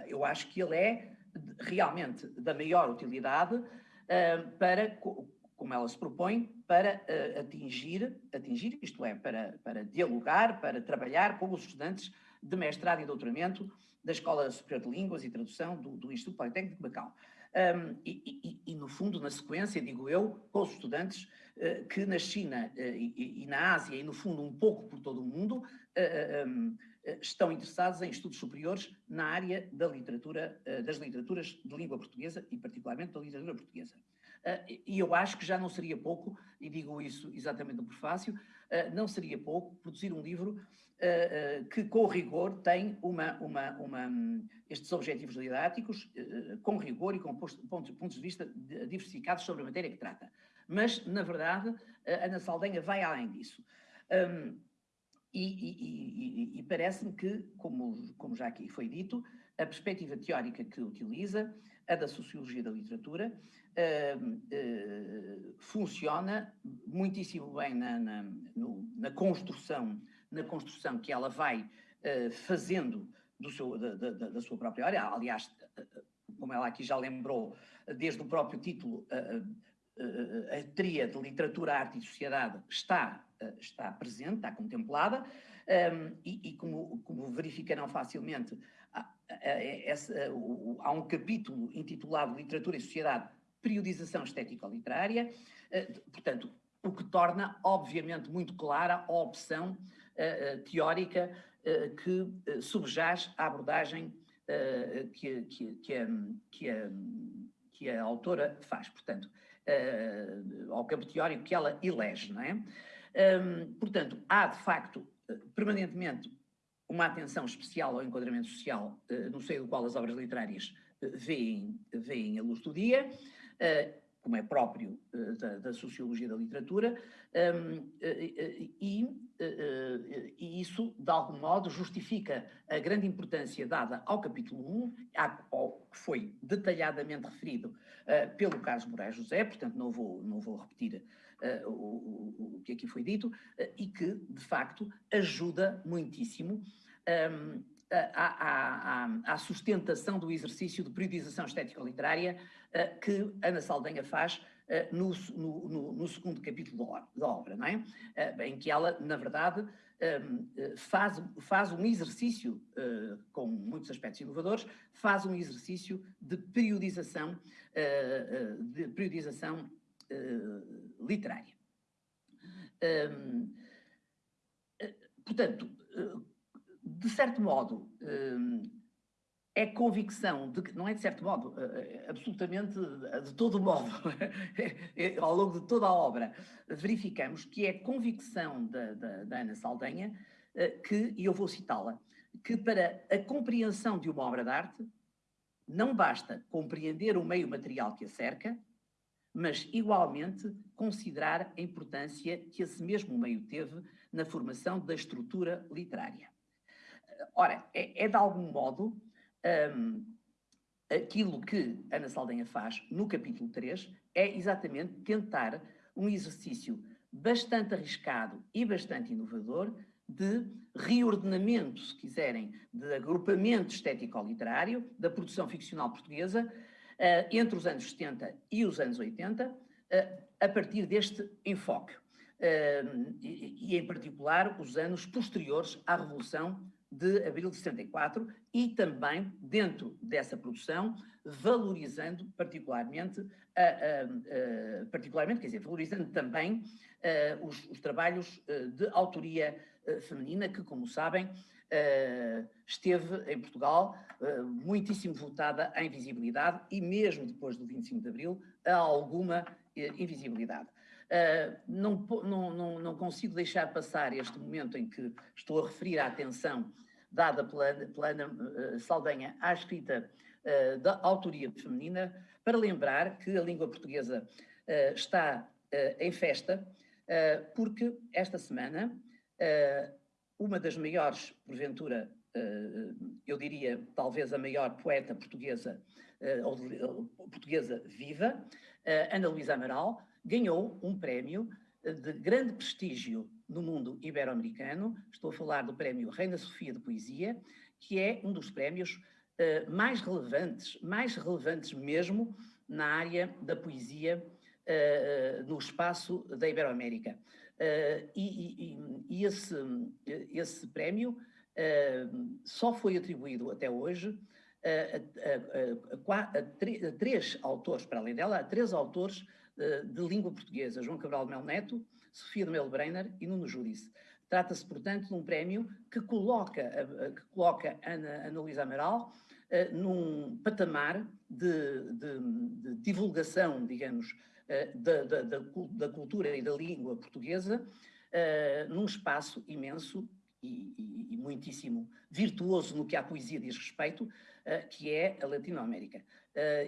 Eu acho que ele é realmente da maior utilidade para, como ela se propõe, para atingir, isto é, para dialogar, para trabalhar com os estudantes de mestrado e doutoramento da Escola Superior de Línguas e Tradução do Instituto Politécnico de Macau. E, no fundo, na sequência, digo eu, com os estudantes que na China e na Ásia, e no fundo um pouco por todo o mundo, estão interessados em estudos superiores na área da literatura, das literaturas de língua portuguesa e particularmente da literatura portuguesa. E eu acho que já não seria pouco, e digo isso exatamente no prefácio, não seria pouco produzir um livro que com rigor tem estes objetivos didáticos, com rigor e com pontos de vista diversificados sobre a matéria que trata. Mas, na verdade, Ana Saldanha vai além disso. E parece-me que, como já aqui foi dito, a perspectiva teórica que utiliza, a da sociologia da literatura, funciona muitíssimo bem na construção que ela vai fazendo da sua própria área. Aliás, como ela aqui já lembrou, desde o próprio título, a tríade de literatura, arte e sociedade está presente, está contemplada, e como verificarão facilmente, há um capítulo intitulado Literatura e Sociedade, Periodização Estético-Literária, portanto, o que torna, obviamente, muito clara a opção teórica que subjaz à abordagem que a autora faz, portanto, ao campo teórico que ela elege, não é? Portanto, há, de facto, permanentemente uma atenção especial ao enquadramento social, no seio do qual as obras literárias veem a luz do dia, como é próprio da sociologia da literatura, e isso, de algum modo, justifica a grande importância dada ao capítulo 1, que foi detalhadamente referido pelo Carlos Moraes José, portanto não vou repetir o que aqui foi dito, e que, de facto, ajuda muitíssimo à sustentação do exercício de periodização estético-literária que Ana Saldanha faz no segundo capítulo da obra, não é? Em que ela, na verdade, faz um exercício, com muitos aspectos inovadores, faz um exercício de periodização literária. Portanto, de certo modo, é convicção, não é de certo modo, absolutamente de todo modo, ao longo de toda a obra, verificamos que é convicção da Ana Saldanha, e eu vou citá-la, que para a compreensão de uma obra de arte, não basta compreender o meio material que a cerca, mas igualmente considerar a importância que esse mesmo meio teve na formação da estrutura literária. Ora, é de algum modo aquilo que Ana Saldanha faz no capítulo 3, é exatamente tentar um exercício bastante arriscado e bastante inovador de reordenamento, se quiserem, de agrupamento estético-literário da produção ficcional portuguesa entre os anos 70 e os anos 80, a partir deste enfoque. E em particular, os anos posteriores à Revolução de Abril de 74 e também, dentro dessa produção, valorizando particularmente, quer dizer, valorizando também os trabalhos de autoria feminina que, como sabem, esteve em Portugal muitíssimo votada à invisibilidade e mesmo depois do 25 de Abril a alguma invisibilidade. Não consigo deixar passar este momento em que estou a referir a atenção dada pela Ana Saldanha à escrita da autoria feminina, para lembrar que a língua portuguesa está em festa, porque esta semana uma das maiores, porventura, eu diria talvez a maior poeta portuguesa, portuguesa viva, Ana Luísa Amaral, ganhou um prémio de grande prestígio no mundo ibero-americano. Estou a falar do prémio Reina Sofia de Poesia, que é um dos prémios mais relevantes mesmo na área da poesia no espaço da Ibero-América. E esse prémio só foi atribuído até hoje a três autores, para além dela, a três autores de língua portuguesa: João Cabral de Melo Neto, Sofia de Melo Breiner e Nuno Júdice. Trata-se, portanto, de um prémio que coloca Ana Luísa Amaral num patamar de divulgação, digamos, da cultura e da língua portuguesa, num espaço imenso e muitíssimo virtuoso no que à poesia diz respeito, que é a Latinoamérica.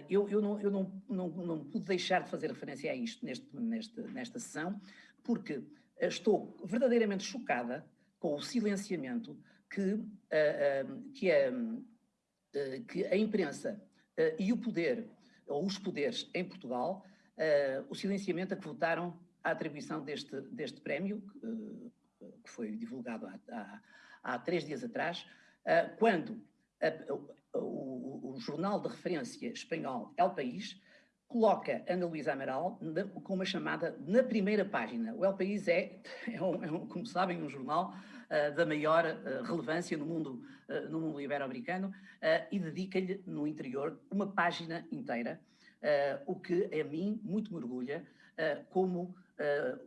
Eu não pude deixar de fazer referência a isto nesta sessão, porque estou verdadeiramente chocada com o silenciamento que a imprensa e o poder, ou os poderes em Portugal, o silenciamento a que votaram a atribuição deste prémio, que foi divulgado há 3 dias atrás, quando o jornal de referência espanhol El País coloca Ana Luísa Amaral com uma chamada na primeira página. O El País como sabem, um jornal da maior relevância no mundo ibero-americano, e dedica-lhe no interior uma página inteira, o que a mim muito me orgulha como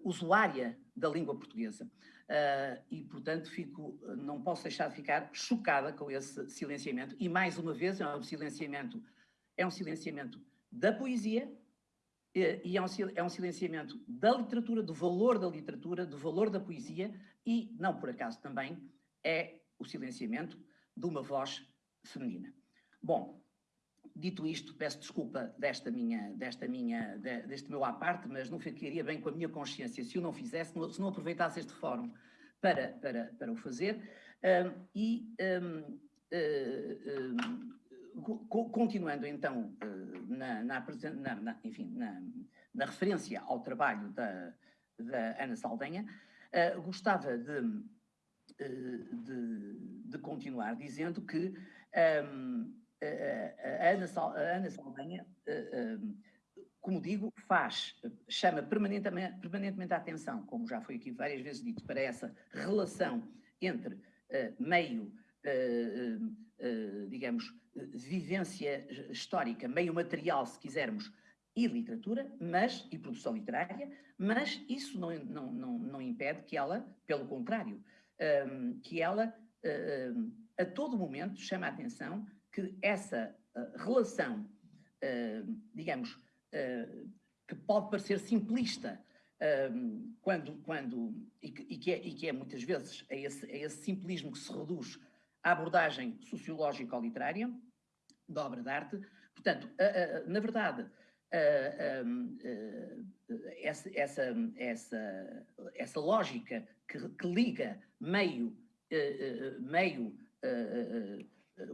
usuária da língua portuguesa. E, portanto, não posso deixar de ficar chocada com esse silenciamento. E, mais uma vez, é um silenciamento da poesia, e é um silenciamento da literatura, do valor da literatura, do valor da poesia e, não por acaso também, é o silenciamento de uma voz feminina. Bom, dito isto, peço desculpa deste meu à parte, mas não ficaria bem com a minha consciência se eu não fizesse, se não aproveitasse este fórum para o fazer. Continuando então na referência ao trabalho da Ana Saldanha, gostava de continuar dizendo que a Ana Saldanha, como digo, chama permanentemente a atenção, como já foi aqui várias vezes dito, para essa relação entre meio, digamos, vivência histórica, meio material, se quisermos, e literatura, e produção literária, mas isso não impede que ela, pelo contrário, que ela a todo momento chama a atenção que essa relação, digamos, que pode parecer simplista, e que é muitas vezes a esse simplismo que se reduz à abordagem sociológica ou literária da obra de arte. Portanto, na verdade, essa lógica que liga meio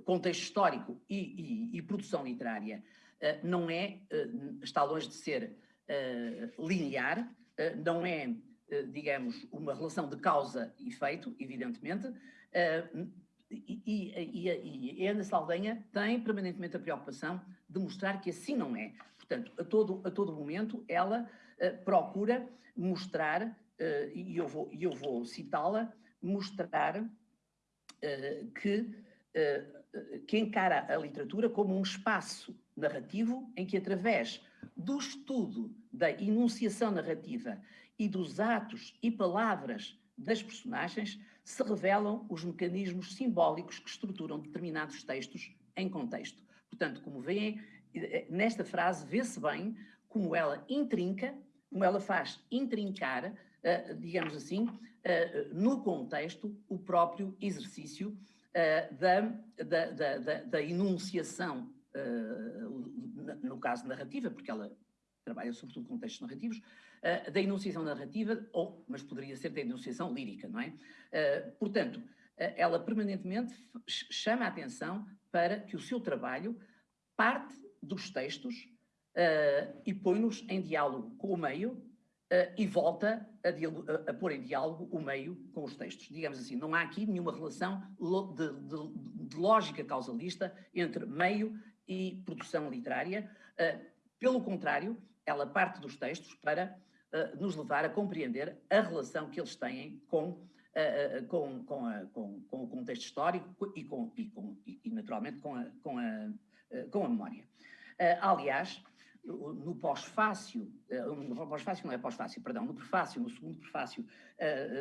contexto histórico e produção literária está longe de ser linear, não é, digamos, uma relação de causa e efeito, evidentemente, e a Ana Saldanha tem permanentemente a preocupação de mostrar que assim não é. Portanto, a todo momento, ela procura mostrar, e eu vou citá-la, mostrar que encara a literatura como um espaço narrativo em que, através do estudo da enunciação narrativa e dos atos e palavras das personagens, se revelam os mecanismos simbólicos que estruturam determinados textos em contexto. Portanto, como veem, nesta frase vê-se bem como ela intrinca, como ela faz intrincar, digamos assim, no contexto, o próprio exercício da enunciação, no caso narrativa, porque ela trabalha sobretudo com textos narrativos, da enunciação narrativa, mas poderia ser da enunciação lírica, não é? Portanto, ela permanentemente chama a atenção para que o seu trabalho parte dos textos e põe-nos em diálogo com o meio e volta a pôr em diálogo o meio com os textos. Digamos assim, não há aqui nenhuma relação de lógica causalista entre meio e produção literária. Pelo contrário, ela parte dos textos para nos levar a compreender a relação que eles têm com o contexto histórico e naturalmente, com a memória. Aliás, no prefácio, no segundo prefácio,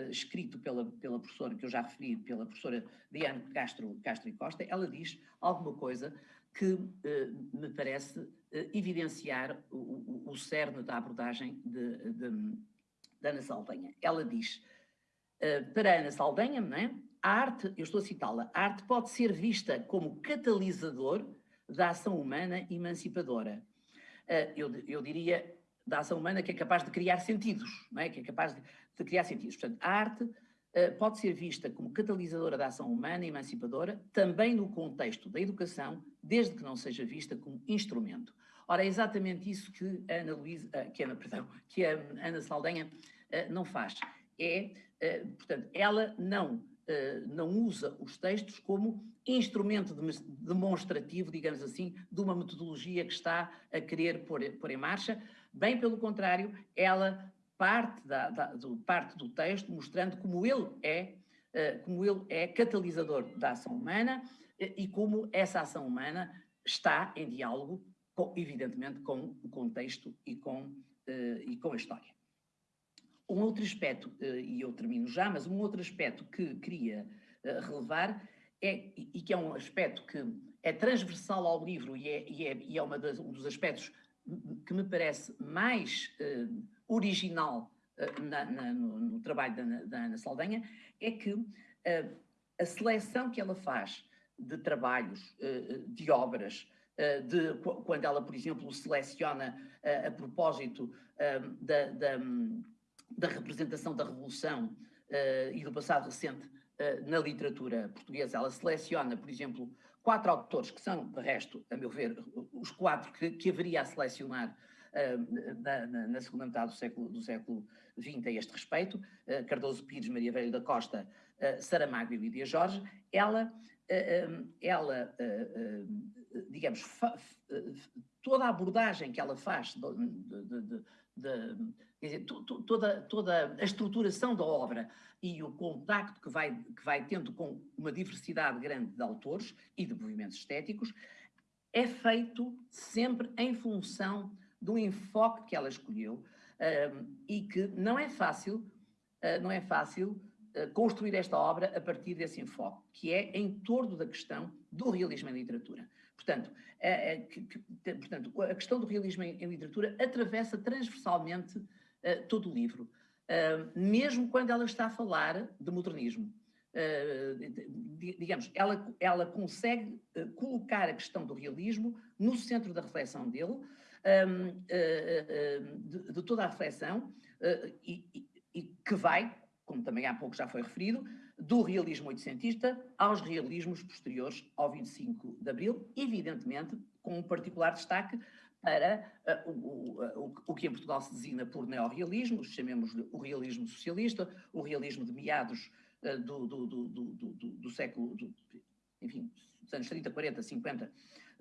escrito pela professora, que eu já referi, pela professora Diana Castro e Costa, ela diz alguma coisa que me parece evidenciar o cerne da abordagem de Ana Saldanha. Ela diz, para Ana Saldanha, não é? A arte, eu estou a citá-la, a arte pode ser vista como catalisador da ação humana emancipadora. Eu diria da ação humana que é capaz de criar sentidos, não é? Que é capaz de criar sentidos. Portanto, a arte pode ser vista como catalisadora da ação humana e emancipadora, também no contexto da educação, desde que não seja vista como instrumento. Ora, é exatamente isso que a Ana Saldanha não faz. Portanto, ela não usa os textos como instrumento demonstrativo, digamos assim, de uma metodologia que está a querer pôr em marcha. Bem pelo contrário, ela parte do texto mostrando como ele é catalisador da ação humana e como essa ação humana está em diálogo, evidentemente, com o contexto e com a história. Um outro aspecto, e eu termino já, mas um outro aspecto que queria relevar e que é um aspecto que é transversal ao livro e é um dos aspectos que me parece mais original no trabalho da Ana Saldanha é que a seleção que ela faz de trabalhos, de obras, quando ela, por exemplo, seleciona a propósito da representação da Revolução e do passado recente na literatura portuguesa, ela seleciona, por exemplo, 4 autores que são, de resto, a meu ver, os 4 que haveria a selecionar na segunda metade do século XX a este respeito, Cardoso Pires, Maria Velho da Costa, Saramago e Lídia Jorge. Ela digamos, toda a abordagem que ela faz, quer dizer, toda a estruturação da obra e o contacto que vai tendo com uma diversidade grande de autores e de movimentos estéticos, é feito sempre em função do enfoque que ela escolheu e que não é fácil construir esta obra a partir desse enfoque, que é em torno da questão do realismo em literatura. Portanto, a questão do realismo em literatura atravessa transversalmente todo o livro, mesmo quando ela está a falar de modernismo. Digamos, ela consegue colocar a questão do realismo no centro da reflexão dele, de toda a reflexão, e que vai, como também há pouco já foi referido, do realismo oitocentista aos realismos posteriores ao 25 de Abril, evidentemente com um particular destaque para o que em Portugal se designa por neorrealismo, chamemos-lhe o realismo socialista, o realismo de meados do século, enfim, dos anos 30, 40, 50,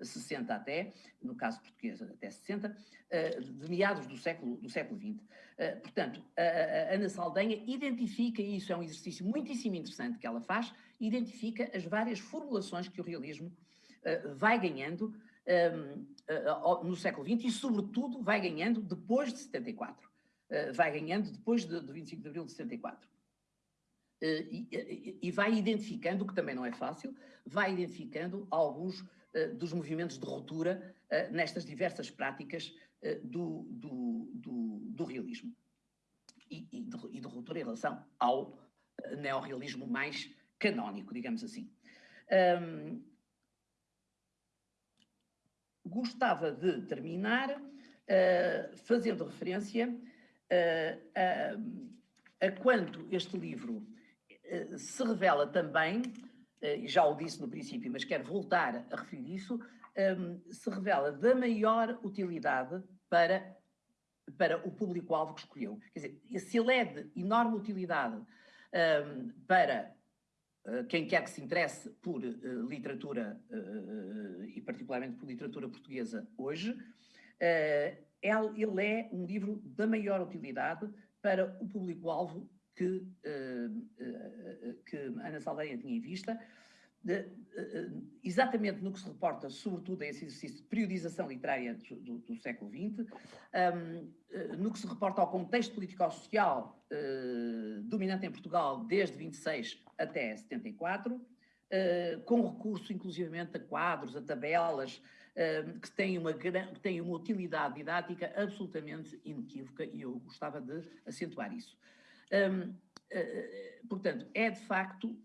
60 até, no caso português até 60, de meados do século XX. Portanto, a Ana Saldanha identifica, e isso é um exercício muitíssimo interessante que ela faz, identifica as várias formulações que o realismo vai ganhando no século XX e, sobretudo, vai ganhando depois de 74. Vai ganhando depois do 25 de Abril de 74. E vai identificando, o que também não é fácil, vai identificando alguns dos movimentos de ruptura nestas diversas práticas do realismo e de ruptura em relação ao neorrealismo mais canónico, digamos assim. Gostava de terminar fazendo referência a quanto este livro se revela também, já o disse no princípio, mas quero voltar a referir isso, se revela da maior utilidade para o público-alvo que escolheu. Quer dizer, se ele é de enorme utilidade para quem quer que se interesse por literatura, e particularmente por literatura portuguesa hoje, ele é um livro da maior utilidade para o público-alvo que Ana Saldanha tinha em vista, exatamente no que se reporta, sobretudo, a esse exercício de periodização literária do século XX, no que se reporta ao contexto político-social dominante em Portugal desde 26 até 74, com recurso, inclusivamente, a quadros, a tabelas, que têm uma utilidade didática absolutamente inequívoca, e eu gostava de acentuar isso. Portanto, é de facto,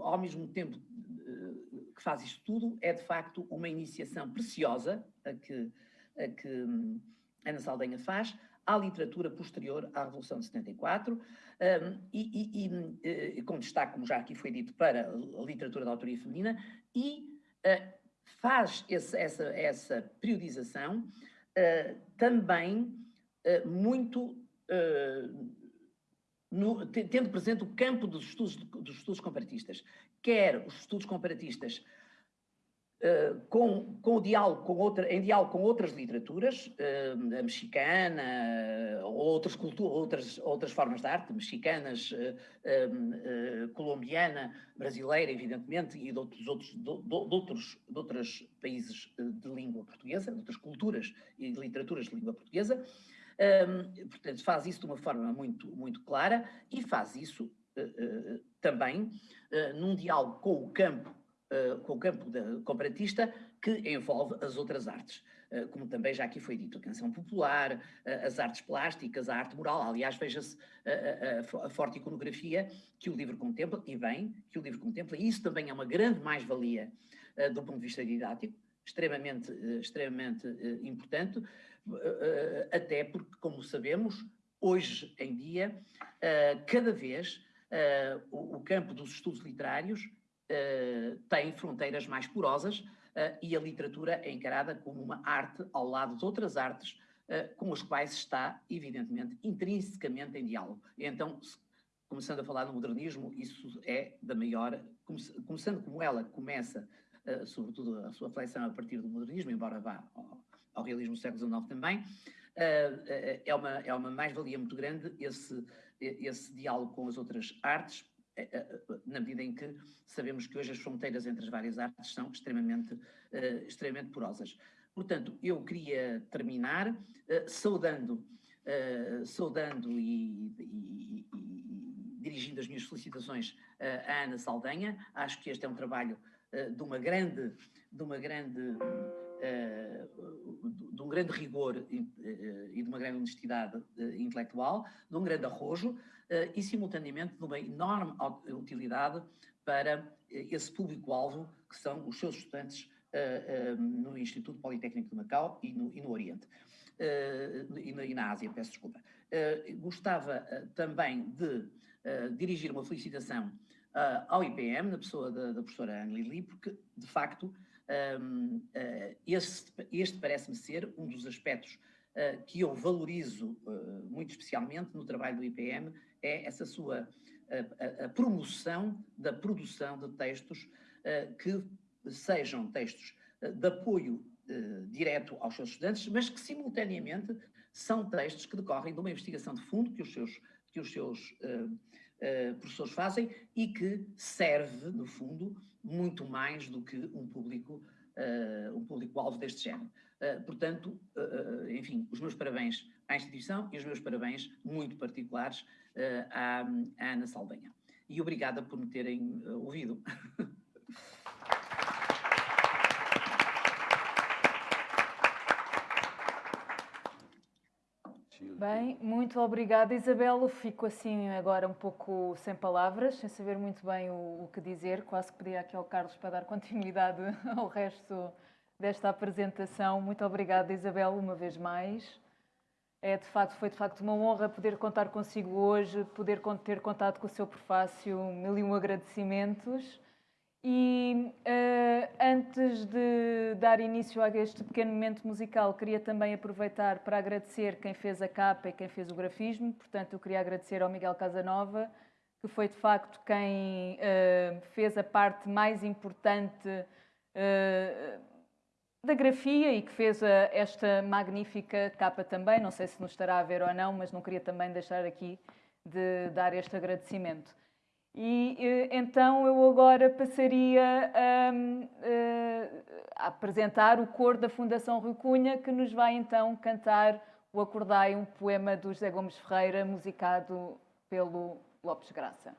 ao mesmo tempo que faz isto tudo, é de facto uma iniciação preciosa a que Ana Saldanha faz à literatura posterior à Revolução de 74, com destaque, como já aqui foi dito, para a literatura da autoria feminina, e faz essa periodização também muito tendo presente o campo dos estudos comparatistas, quer os estudos comparatistas em diálogo com outras literaturas, a mexicana, outras formas de arte, mexicanas, colombiana, brasileira, evidentemente, e de outros países de língua portuguesa, de outras culturas e literaturas de língua portuguesa. Portanto, faz isso de uma forma muito, muito clara e faz isso também num diálogo com o campo comparatista que envolve as outras artes. como também já aqui foi dito, a canção popular, as artes plásticas, a arte mural. Aliás, veja-se a forte iconografia que o livro contempla, e bem, que o livro contempla, e isso também é uma grande mais-valia do ponto de vista didático, extremamente importante, até porque, como sabemos, hoje em dia, cada vez o campo dos estudos literários tem fronteiras mais porosas e a literatura é encarada como uma arte ao lado de outras artes com as quais está, evidentemente, intrinsecamente em diálogo. E então, começando a falar do modernismo, isso é da maior... Começando como ela começa, sobretudo a sua reflexão a partir do modernismo, embora vá ao realismo do século XIX também, é uma mais-valia muito grande esse diálogo com as outras artes, na medida em que sabemos que hoje as fronteiras entre as várias artes são extremamente porosas. Portanto, eu queria terminar saudando e dirigindo as minhas felicitações à Ana Saldanha. Acho que este é um trabalho de um grande rigor e de uma grande honestidade intelectual, de um grande arrojo e, simultaneamente, de uma enorme utilidade para esse público-alvo que são os seus estudantes no Instituto Politécnico de Macau e no Oriente. E na Ásia, peço desculpa. Gostava também de dirigir uma felicitação ao IPM, na pessoa da professora Ana Lili, porque, de facto, este parece-me ser um dos aspectos que eu valorizo muito especialmente no trabalho do IPM, é essa sua a promoção da produção de textos que sejam textos de apoio direto aos seus estudantes, mas que simultaneamente são textos que decorrem de uma investigação de fundo que os seus professores fazem e que serve, no fundo, muito mais do que um público-alvo deste género. Portanto, enfim, os meus parabéns à instituição e os meus parabéns muito particulares à Ana Saldanha. E obrigada por me terem ouvido. Bem, muito obrigada, Isabel. Fico assim agora um pouco sem palavras, sem saber muito bem o que dizer. Quase que pedi aqui ao Carlos para dar continuidade ao resto desta apresentação. Muito obrigada, Isabel, uma vez mais. Foi de facto uma honra poder contar consigo hoje, poder ter contado com o seu prefácio. Mil e um agradecimentos. E antes de dar início a este pequeno momento musical, queria também aproveitar para agradecer quem fez a capa e quem fez o grafismo. Portanto, eu queria agradecer ao Miguel Casanova, que foi de facto quem fez a parte mais importante da grafia e que fez esta magnífica capa também. Não sei se nos estará a ver ou não, mas não queria também deixar aqui de dar este agradecimento. E então eu agora passaria a apresentar o coro da Fundação Rui Cunha, que nos vai então cantar o Acordai, um poema do José Gomes Ferreira, musicado pelo Lopes Graça.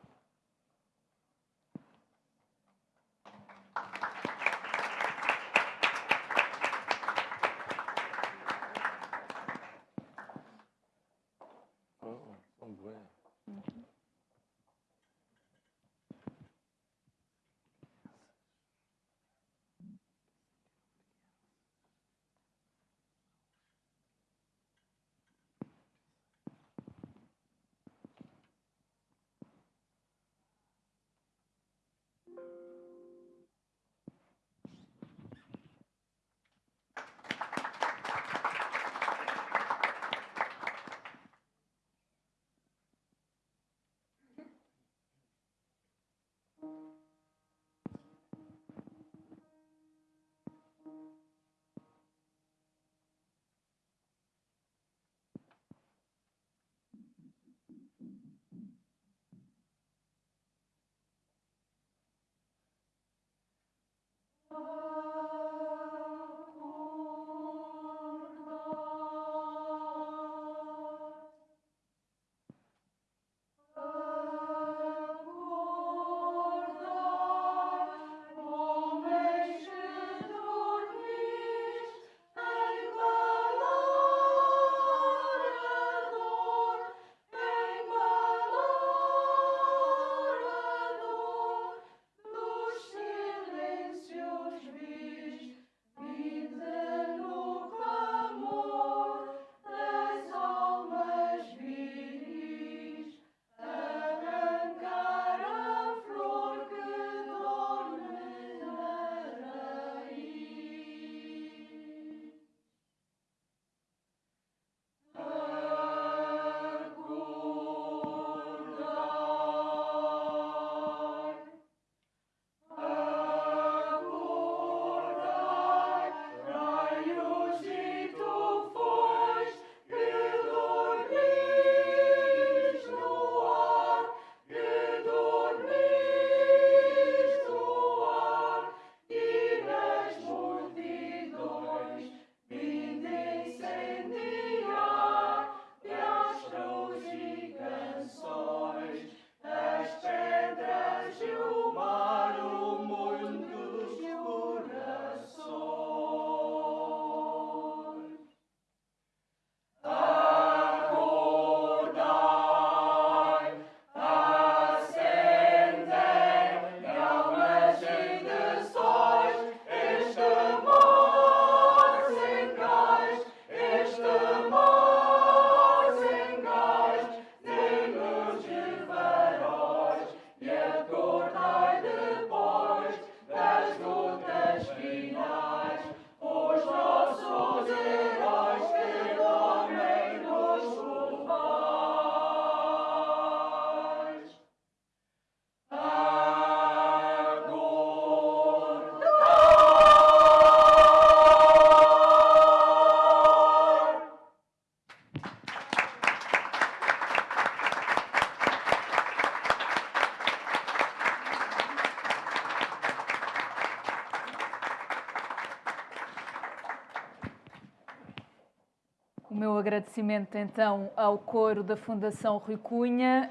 O meu agradecimento, então, ao coro da Fundação Rui Cunha.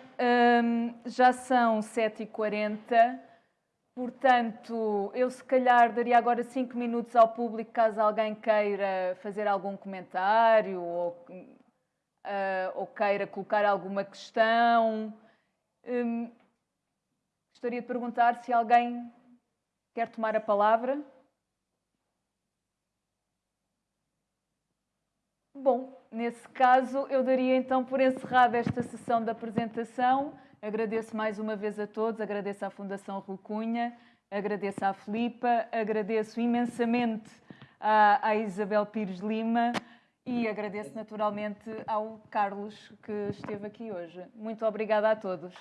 Já são 7h40, portanto, eu se calhar daria agora 5 minutos ao público, caso alguém queira fazer algum comentário ou queira colocar alguma questão. Gostaria de perguntar se alguém quer tomar a palavra. Bom, nesse caso, eu daria então por encerrada esta sessão de apresentação. Agradeço mais uma vez a todos, agradeço à Fundação Rui Cunha, agradeço à Filipa, agradeço imensamente à Isabel Pires Lima e agradeço naturalmente ao Carlos, que esteve aqui hoje. Muito obrigada a todos.